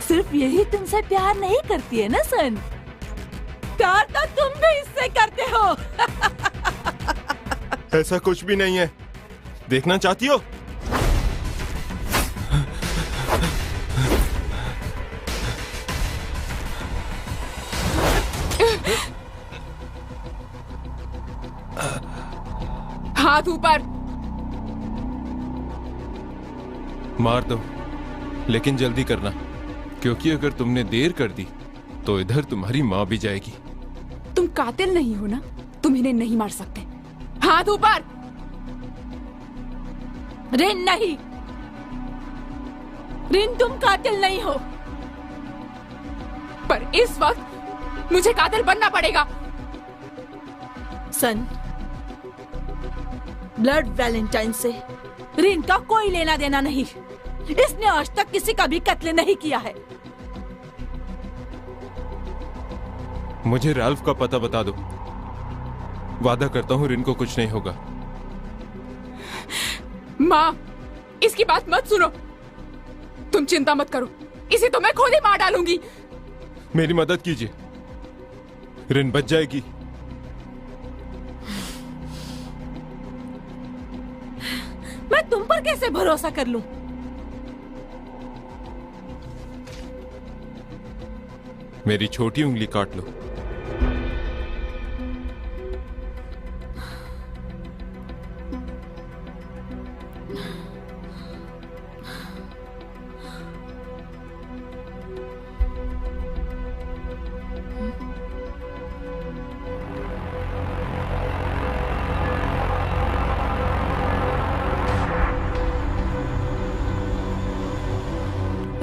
सिर्फ यही तुमसे प्यार नहीं करती है ना सन? प्यार तो तुम भी इससे करते हो। ऐसा कुछ भी नहीं है। देखना चाहती हो? हाथ ऊपर। मार दो, लेकिन जल्दी करना, क्योंकि अगर तुमने देर कर दी तो इधर तुम्हारी माँ भी जाएगी। तुम कातिल नहीं हो ना, तुम इन्हें नहीं मार सकते। हाथ ऊपर। रिन नहीं, रिन तुम कातिल नहीं हो। पर इस वक्त मुझे कातिल बनना पड़ेगा। सन, ब्लड वैलेंटाइन से रिन का कोई लेना देना नहीं। इसने आज तक किसी का भी कत्ल नहीं किया है। मुझे राल्फ का पता बता दो। वादा करता हूँ रिन को कुछ नहीं होगा। माँ, इसकी बात मत सुनो। तुम चिंता मत करो, इसे तो मैं खुद ही मार डालूंगी। मेरी मदद कीजिए, रिन बच जाएगी। मैं तुम पर कैसे भरोसा कर लूं? मेरी छोटी उंगली काट लो।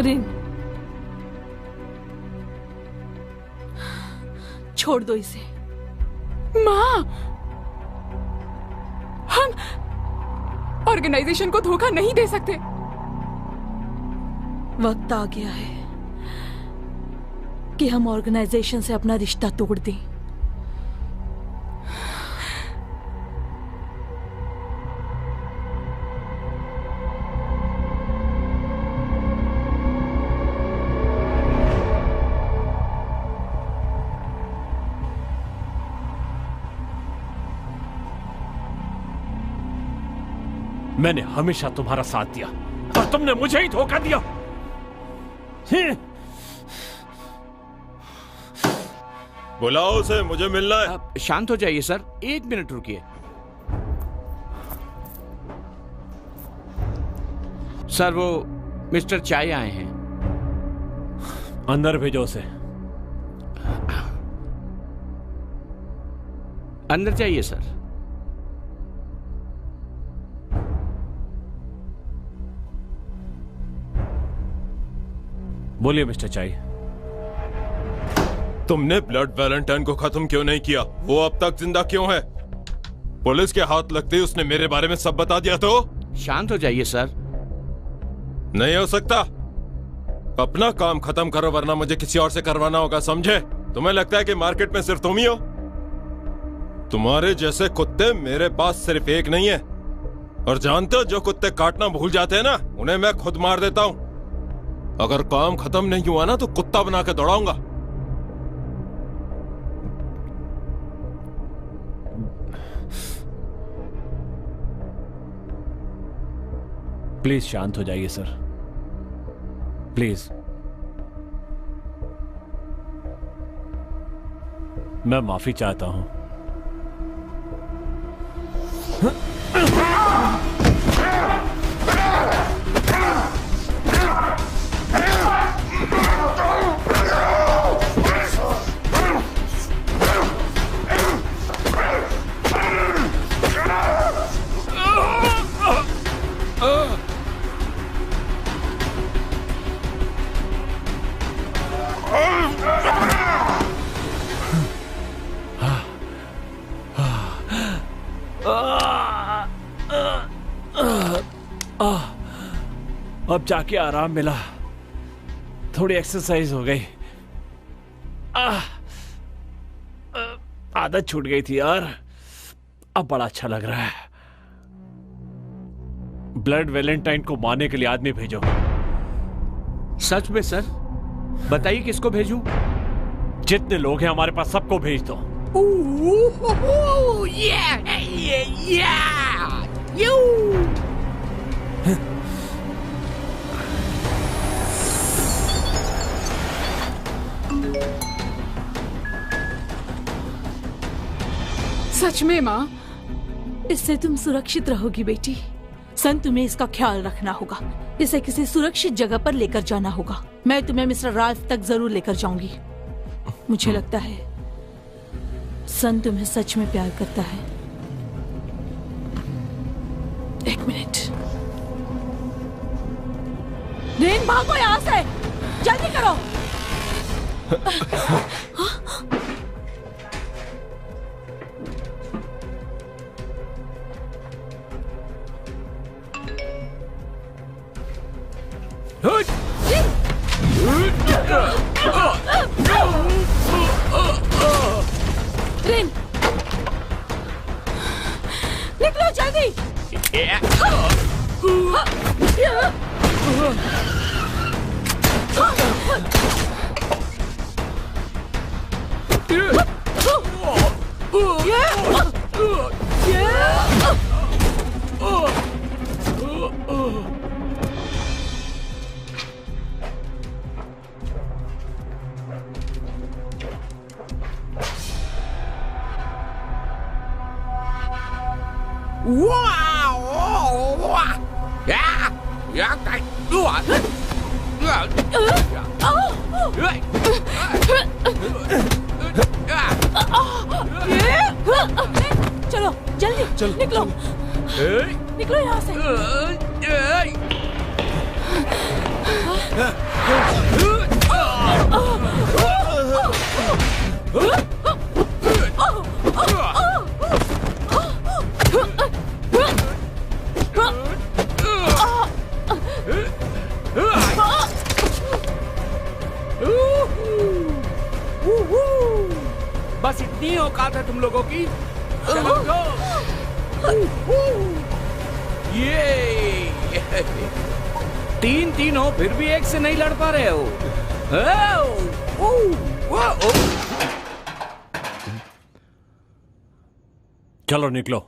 रिन, छोड़ दो इसे। माँ, हम ऑर्गेनाइजेशन को धोखा नहीं दे सकते। वक्त आ गया है कि हम ऑर्गेनाइजेशन से अपना रिश्ता तोड़ दें। मैंने हमेशा तुम्हारा साथ दिया और तुमने मुझे ही धोखा दिया। बुलाओ उसे, मुझे मिलना है। आप शांत हो जाइए सर, 1 मिनट रुकिए। सर वो मिस्टर चाय आए हैं। अंदर भेजो उसे। अंदर जाइए सर। बोलिए मिस्टर चाय। तुमने ब्लड वैलेंटाइन को खत्म क्यों नहीं किया? वो अब तक जिंदा क्यों है? पुलिस के हाथ लगते ही उसने मेरे बारे में सब बता दिया। तो शांत हो जाइए सर। नहीं हो सकता। अपना काम खत्म करो वरना मुझे किसी और से करवाना होगा, समझे? तुम्हें लगता है कि मार्केट में सिर्फ तुम ही हो? तुम्हारे जैसे कुत्ते मेरे पास सिर्फ एक नहीं है। और जानते हो जो कुत्ते काटना भूल जाते हैं ना, उन्हें मैं खुद मार देता हूं। अगर काम खत्म नहीं हुआ ना तो कुत्ता बना के दौड़ाऊंगा। प्लीज शांत हो जाइए सर, प्लीज। मैं माफी चाहता हूं। अब जाके आराम मिला, थोड़ी एक्सरसाइज हो गई। आदत छूट गई थी यार, अब बड़ा अच्छा लग रहा है। ब्लड वैलेंटाइन को मारने के लिए आदमी भेजो। सच में सर? बताइए किसको भेजूं? जितने लोग हैं हमारे पास सबको भेज दो। सच में माँ? इससे तुम सुरक्षित रहोगी बेटी। सन, तुम्हें इसका ख्याल रखना होगा। इसे किसी सुरक्षित जगह पर लेकर जाना होगा। मैं तुम्हें मिस्टर राल्फ तक जरूर लेकर जाऊंगी। मुझे लगता है सन तुम्हें सच में प्यार करता है। 1 मिनट। रेन, भागो यहाँ से, जल्दी करो। रेन, निकलो जल्दी। चलो जल्दी, चलो निकलो, निकलो यहाँ से। बस इतनी औकात है तुम लोगों की। चलो उठो। ये 3-3 हो फिर भी एक से नहीं लड़ पा रहे हो। चलो निकलो।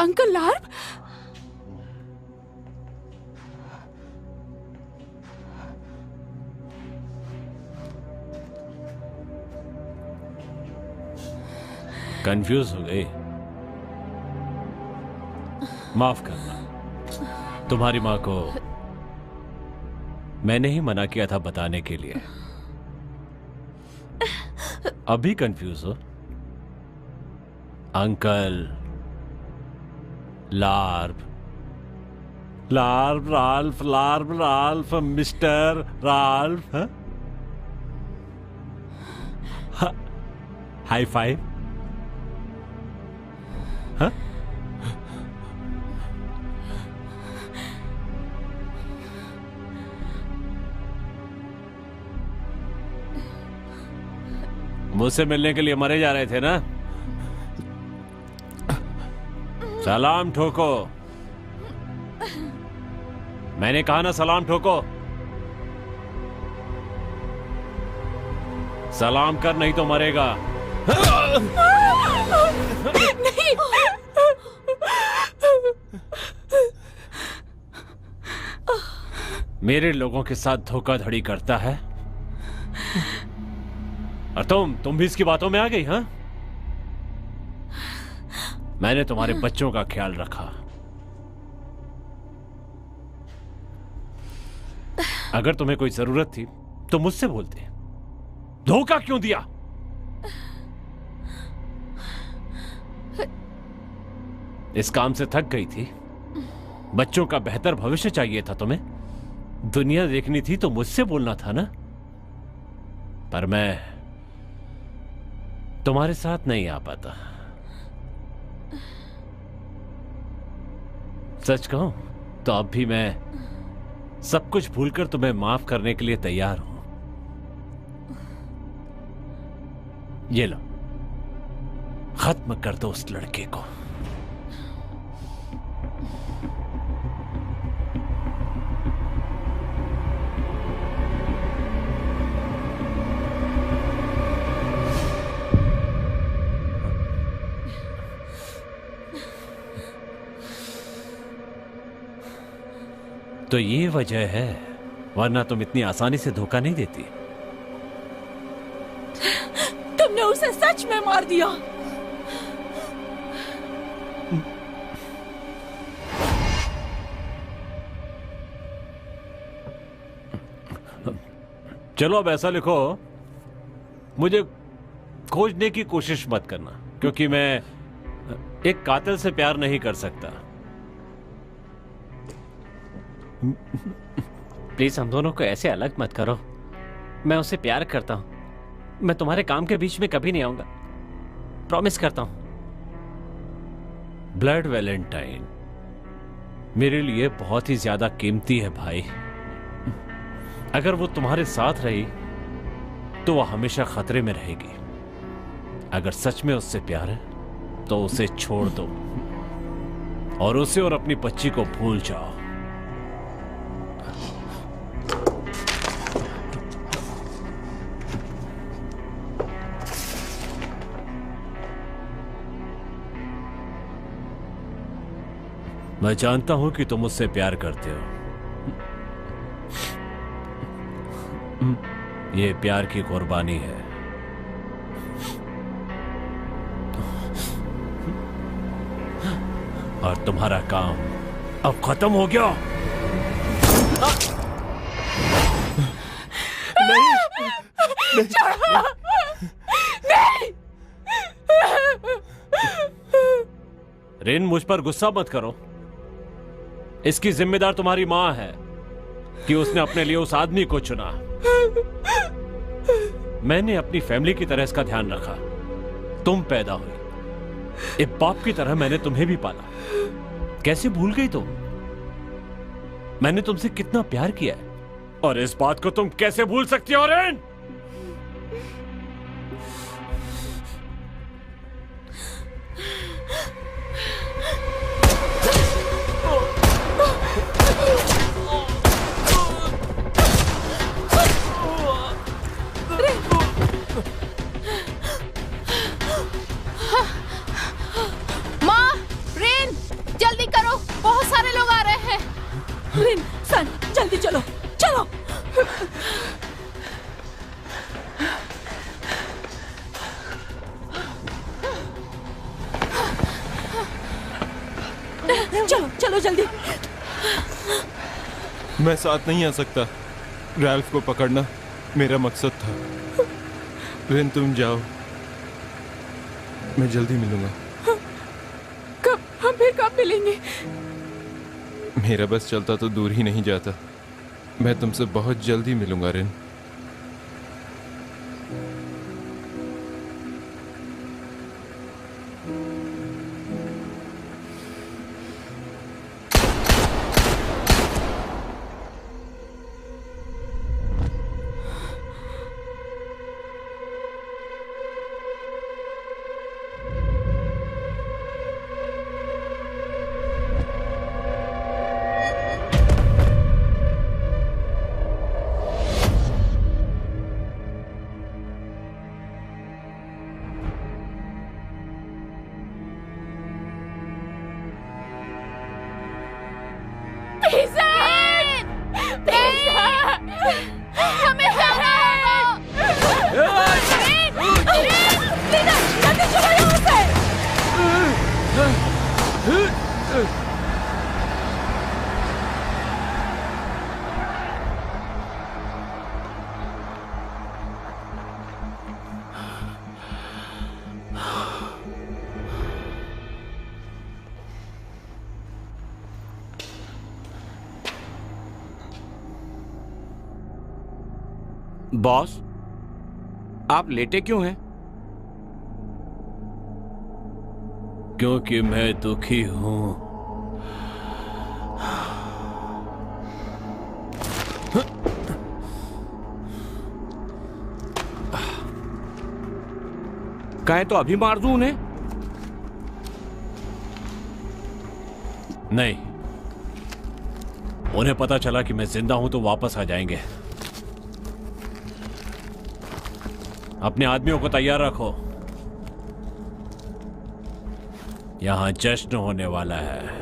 अंकल लार्प, कंफ्यूज हो गई? माफ करना, तुम्हारी माँ को मैंने ही मना किया था बताने के लिए। अभी कंफ्यूज हो? अंकल लार्प, लार्प राल्फ, लार्प Ralph, Mister Ralph. High five. हाँ? मुझसे मिलने के लिए मरे जा रहे थे ना? सलाम ठोको। मैंने कहा ना सलाम ठोको। सलाम कर नहीं तो मरेगा। नहीं। मेरे लोगों के साथ धोखाधड़ी करता है और तुम भी इसकी बातों में आ गई? हाँ, मैंने तुम्हारे बच्चों का ख्याल रखा। अगर तुम्हें कोई जरूरत थी तो मुझसे बोलते। धोखा क्यों दिया? इस काम से थक गई थी? बच्चों का बेहतर भविष्य चाहिए था तुम्हें? दुनिया देखनी थी तो मुझसे बोलना था ना? पर मैं तुम्हारे साथ नहीं आ पाता। सच कहूं तो अब भी मैं सब कुछ भूलकर तुम्हें माफ करने के लिए तैयार हूं। ये लो, खत्म कर दो उस लड़के को। तो ये वजह है, वरना तुम इतनी आसानी से धोखा नहीं देती। तुमने उसे सच में मार दिया। चलो अब ऐसा लिखो, मुझे खोजने की कोशिश मत करना, क्योंकि मैं एक कातिल से प्यार नहीं कर सकता। प्लीज हम दोनों को ऐसे अलग मत करो। मैं उससे प्यार करता हूं। मैं तुम्हारे काम के बीच में कभी नहीं आऊंगा, प्रॉमिस करता हूं। ब्लड वैलेंटाइन मेरे लिए बहुत ही ज्यादा कीमती है भाई। अगर वो तुम्हारे साथ रही तो वो हमेशा खतरे में रहेगी। अगर सच में उससे प्यार है तो उसे छोड़ दो और उसे और अपनी बच्ची को भूल जाओ। मैं जानता हूं कि तुम मुझसे प्यार करते हो। ये प्यार की कुर्बानी है। और तुम्हारा काम अब खत्म हो गया। नहीं। रिन, मुझ पर गुस्सा मत करो। इसकी जिम्मेदार तुम्हारी मां है कि उसने अपने लिए उस आदमी को चुना। मैंने अपनी फैमिली की तरह इसका ध्यान रखा। तुम पैदा हुई, एक बाप की तरह मैंने तुम्हें भी पाला, कैसे भूल गई तुम? मैंने तुमसे कितना प्यार किया है, और इस बात को तुम कैसे भूल सकती हो रेन? माँ, रेन, जल्दी करो, बहुत सारे लोग आ रहे हैं। रिन, सन, जल्दी चलो, चलो। चलो चलो जल्दी। मैं साथ नहीं आ सकता। रैल्फ को पकड़ना मेरा मकसद था। रेन, तुम जाओ, मैं जल्दी मिलूंगा। कब, हम फिर कब मिलेंगे? मेरा बस चलता तो दूर ही नहीं जाता। मैं तुमसे बहुत जल्दी मिलूंगा रेन। हमें जाना होगा। बॉस, आप लेटे क्यों हैं? क्योंकि मैं दुखी हूं। कहे तो अभी मार दूं उन्हें? नहीं, उन्हें पता चला कि मैं जिंदा हूं तो वापस आ जाएंगे। अपने आदमियों को तैयार रखो, यहां जश्न होने वाला है।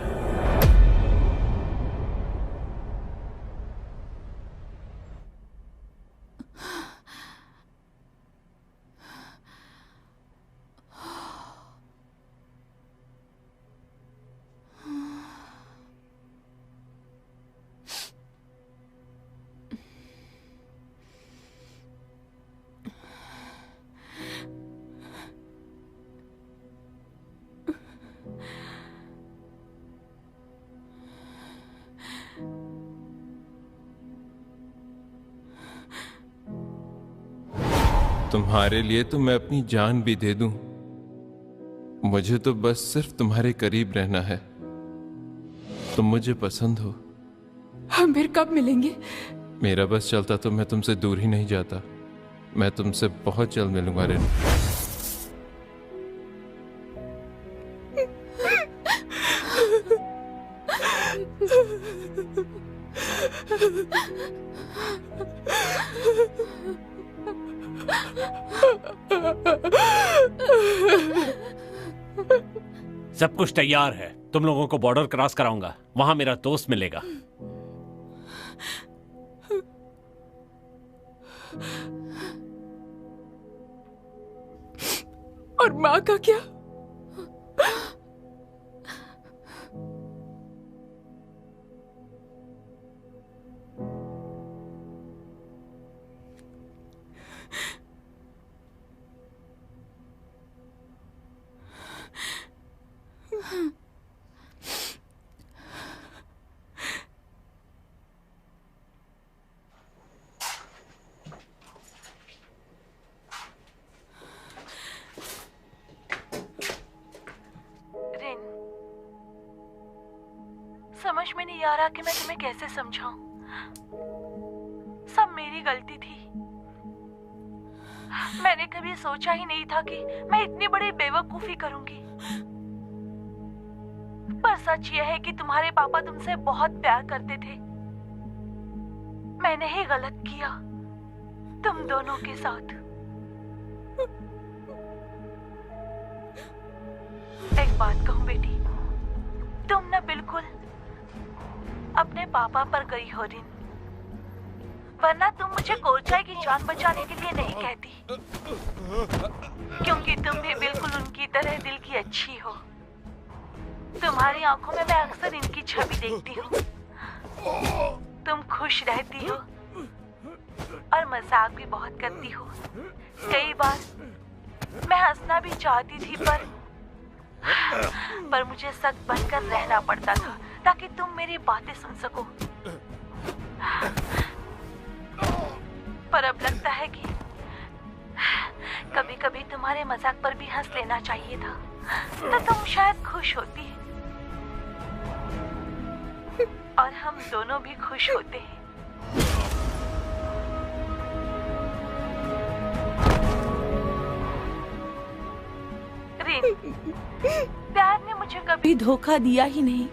तुम्हारे लिए तो मैं अपनी जान भी दे दूं। मुझे तो बस सिर्फ तुम्हारे करीब रहना है। तुम मुझे पसंद हो। हम फिर कब मिलेंगे? मेरा बस चलता तो मैं तुमसे दूर ही नहीं जाता। मैं तुमसे बहुत जल्द मिलूंगा रेन। सब कुछ तैयार है, तुम लोगों को बॉर्डर क्रॉस कराऊंगा, वहां मेरा दोस्त मिलेगा। और माँ का क्या? समझ में नहीं आ रहा कि मैं तुम्हें कैसे समझाऊं। सब मेरी गलती थी। मैंने कभी सोचा ही नहीं था कि मैं इतनी बड़ी बेवकूफी करूंगी। पर सच यह है कि तुम्हारे पापा तुमसे बहुत प्यार करते थे। मैंने ही गलत किया तुम दोनों के साथ। एक बात कहूं बेटी, तुम न बिल्कुल अपने पापा पर गई हो रिन, वरना तुम मुझे कोरचाई की जान बचाने के लिए नहीं कहती, क्योंकि तुम भी बिल्कुल उनकी तरह दिल की अच्छी हो। तुम्हारी आंखों में मैं अक्सर इनकी छवि देखती हूँ। तुम खुश रहती हो और मजाक भी बहुत करती हो। कई बार मैं हंसना भी चाहती थी, पर मुझे सख्त बनकर रहना पड़ता था ताकि तुम मेरी बातें सुन सको। पर अब लगता है कि कभी कभी तुम्हारे मजाक पर भी हंस लेना चाहिए था, तो तुम शायद खुश होती और हम दोनों भी खुश होते हैं। प्यार ने मुझे कभी धोखा दिया ही नहीं,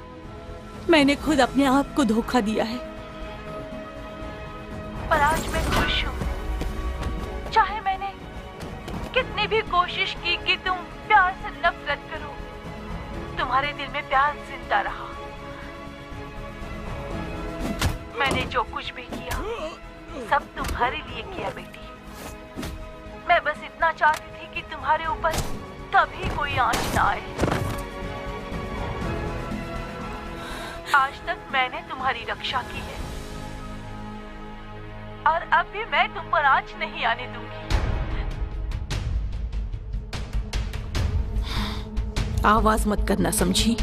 मैंने खुद अपने आप को धोखा दिया है। पर आज मैं खुश हूँ। चाहे मैंने कितनी भी कोशिश की कि तुम प्यार से नफरत करो, तुम्हारे दिल में प्यार जिंदा रहा। मैंने जो कुछ भी किया सब तुम्हारे लिए किया बेटी। मैं बस इतना चाहती थी कि तुम्हारे ऊपर कभी कोई आंच ना आए। आज तक मैंने तुम्हारी रक्षा की है और अब भी मैं तुम पर आंच नहीं आने दूंगी। आवाज मत करना, समझी?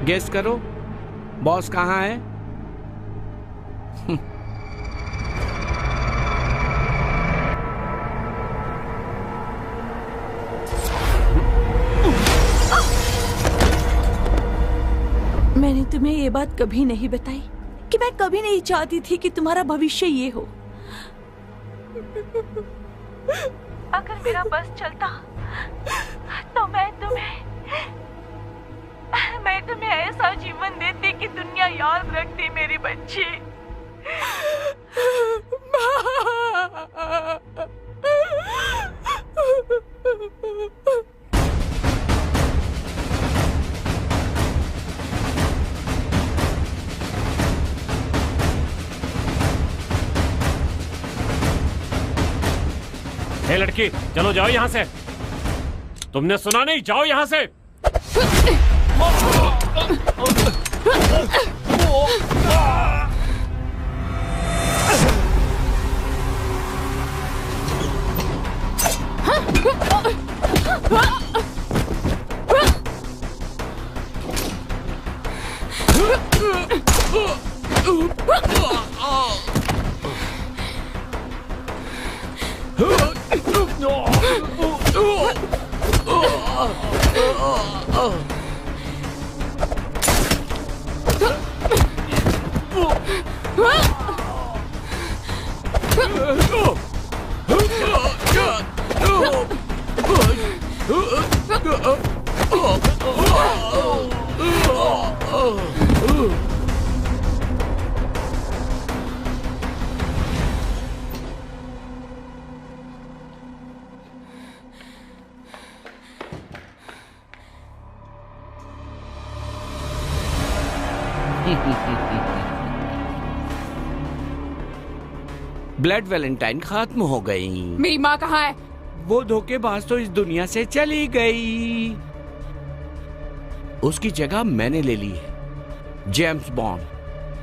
गेस करो, बॉस कहाँ है? मैंने तुम्हें ये बात कभी नहीं बताई कि मैं कभी नहीं चाहती थी कि तुम्हारा भविष्य ये हो। अगर मेरा बस चलता तो मैं तुम्हें ऐसा जीवन देती कि दुनिया याद रखती मेरी बच्ची। हे लड़की, चलो जाओ यहाँ से। तुमने सुना नहीं? जाओ यहाँ से। ब्लड वैलेंटाइन खत्म हो गई। मेरी माँ कहाँ है? वो धोखेबाज तो इस दुनिया से चली गई। उसकी जगह मैंने ले ली है। जेम्स बॉन्ड,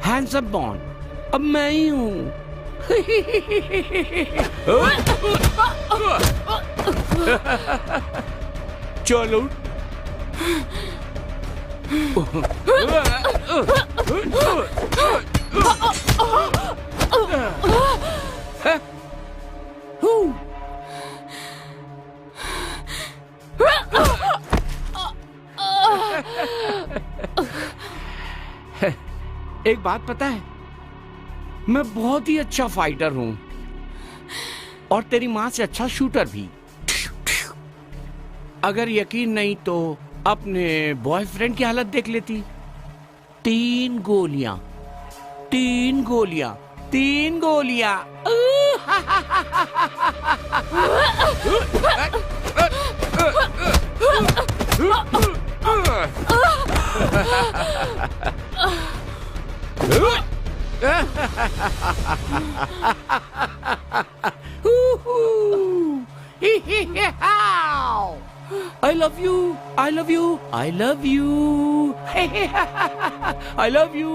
हैंडसम बॉन्ड, अब मैं ही हूँ। चलो एक बात पता है, मैं बहुत ही अच्छा फाइटर हूं और तेरी मां से अच्छा शूटर भी। अगर यकीन नहीं तो अपने बॉयफ्रेंड की हालत देख लेती। 3 गोलियां, 3 गोलियां, 3 गोलियां। I love you, I love you, I love you, I love you.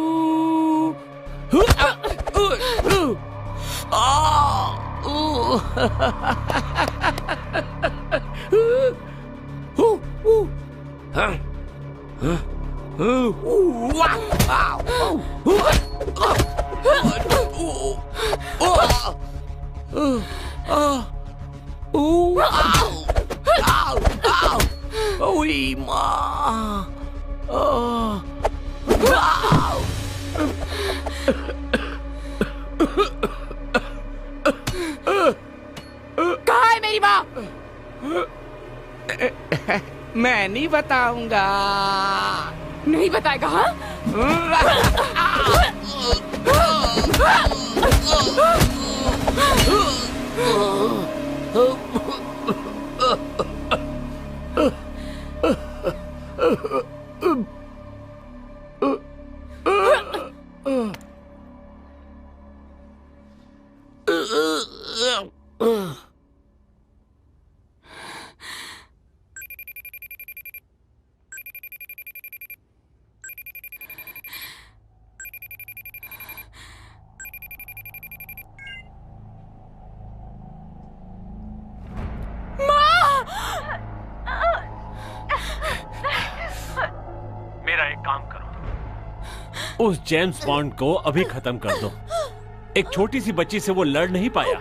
Ui, ma. कहाँ है मेरी माँ? मैं नहीं बताऊंगा। नहीं बताएगा? हाँ? मेरा एक काम करो, उस जेम्स बॉन्ड को अभी खत्म कर दो। एक छोटी सी बच्ची से वो लड़ नहीं पाया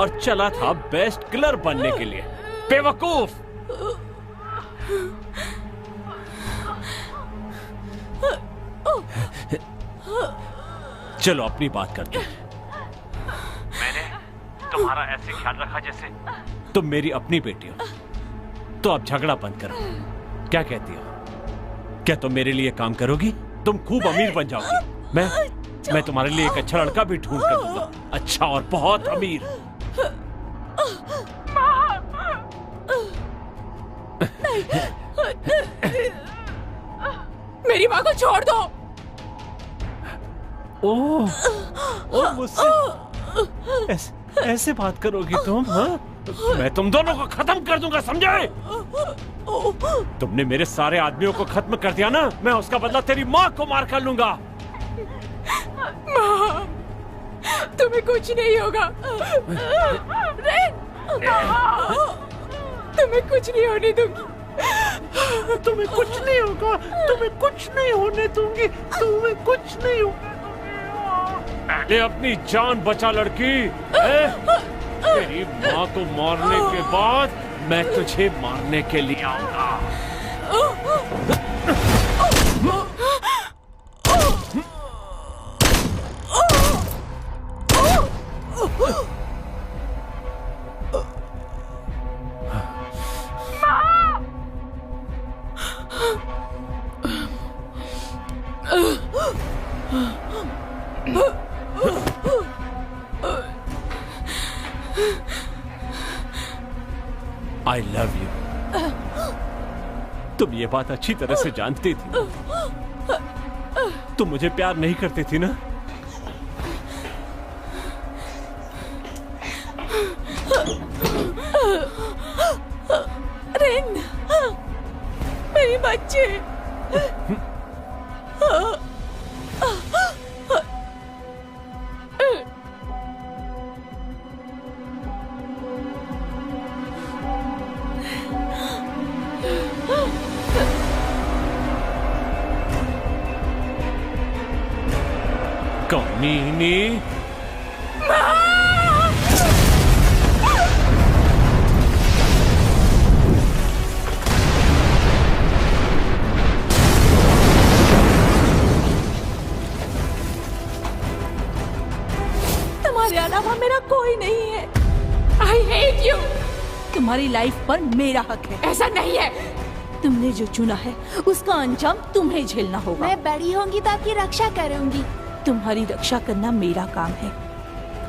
और चला था बेस्ट किलर बनने के लिए। बेवकूफ! चलो अपनी बात करते हैं। मैंने तुम्हारा ऐसे ख्याल रखा जैसे तुम मेरी अपनी बेटी हो। तो अब झगड़ा बंद करो। क्या कहती हो? क्या तुम मेरे लिए काम करोगी? तुम खूब अमीर बन जाओगी। मैं तुम्हारे लिए एक अच्छा लड़का भी ढूंढ कर दूंगा, अच्छा और बहुत अमीर। मेरी माँ को छोड़ दो। ओह मुझसे ऐसे बात करोगी तुम? हाँ, मैं तुम दोनों को खत्म कर दूंगा, समझे? तुमने मेरे सारे आदमियों को खत्म कर दिया ना, मैं उसका बदला तेरी माँ को मार कर लूंगा। माँ, तुम्हें कुछ नहीं होगा। तुम्हें कुछ नहीं होने दूंगी। तुम्हें कुछ नहीं होगा, तुम्हें कुछ नहीं होने दूंगी, तुम्हें कुछ नहीं होगा। पहले अपनी जान बचा लड़की। तेरी माँ को मारने के बाद मैं तुझे मारने के लिए आऊंगा। I love you. तुम ये बात अच्छी तरह से जानती थी। तुम मुझे प्यार नहीं करती थी ना? रिन, मेरी बच्ची। कमीनी। माँ! तुम्हारी लाइफ पर मेरा हक है। ऐसा नहीं है। तुमने जो चुना है उसका अंजाम तुम्हें झेलना होगा। मैं बड़ी होंगी तो आपकी रक्षा करूंगी। तुम्हारी रक्षा करना मेरा काम है।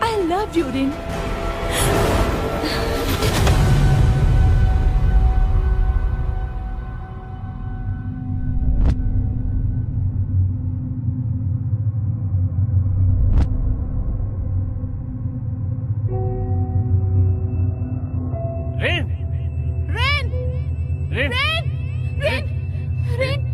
I love you Rin. Rain rain rain rain rain rain.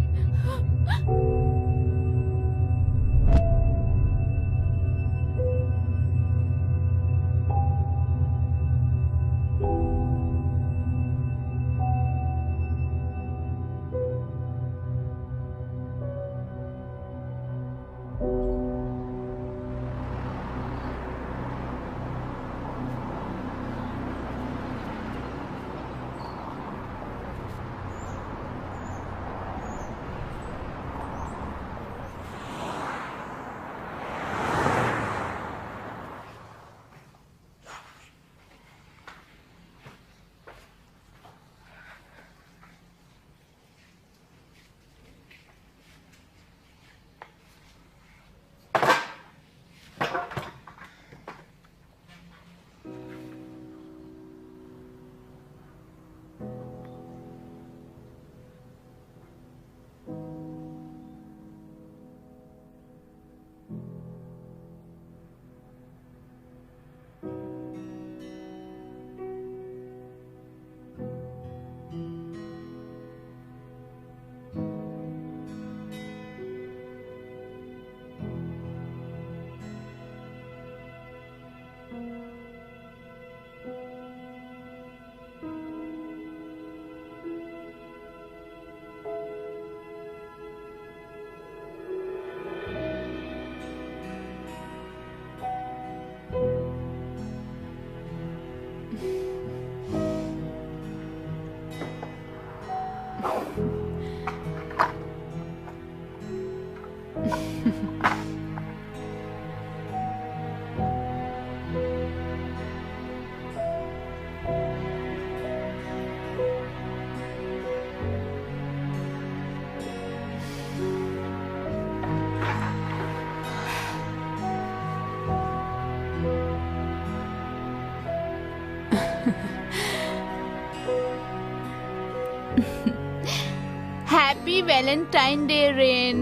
Happy Valentine Day, Rain.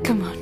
Come on.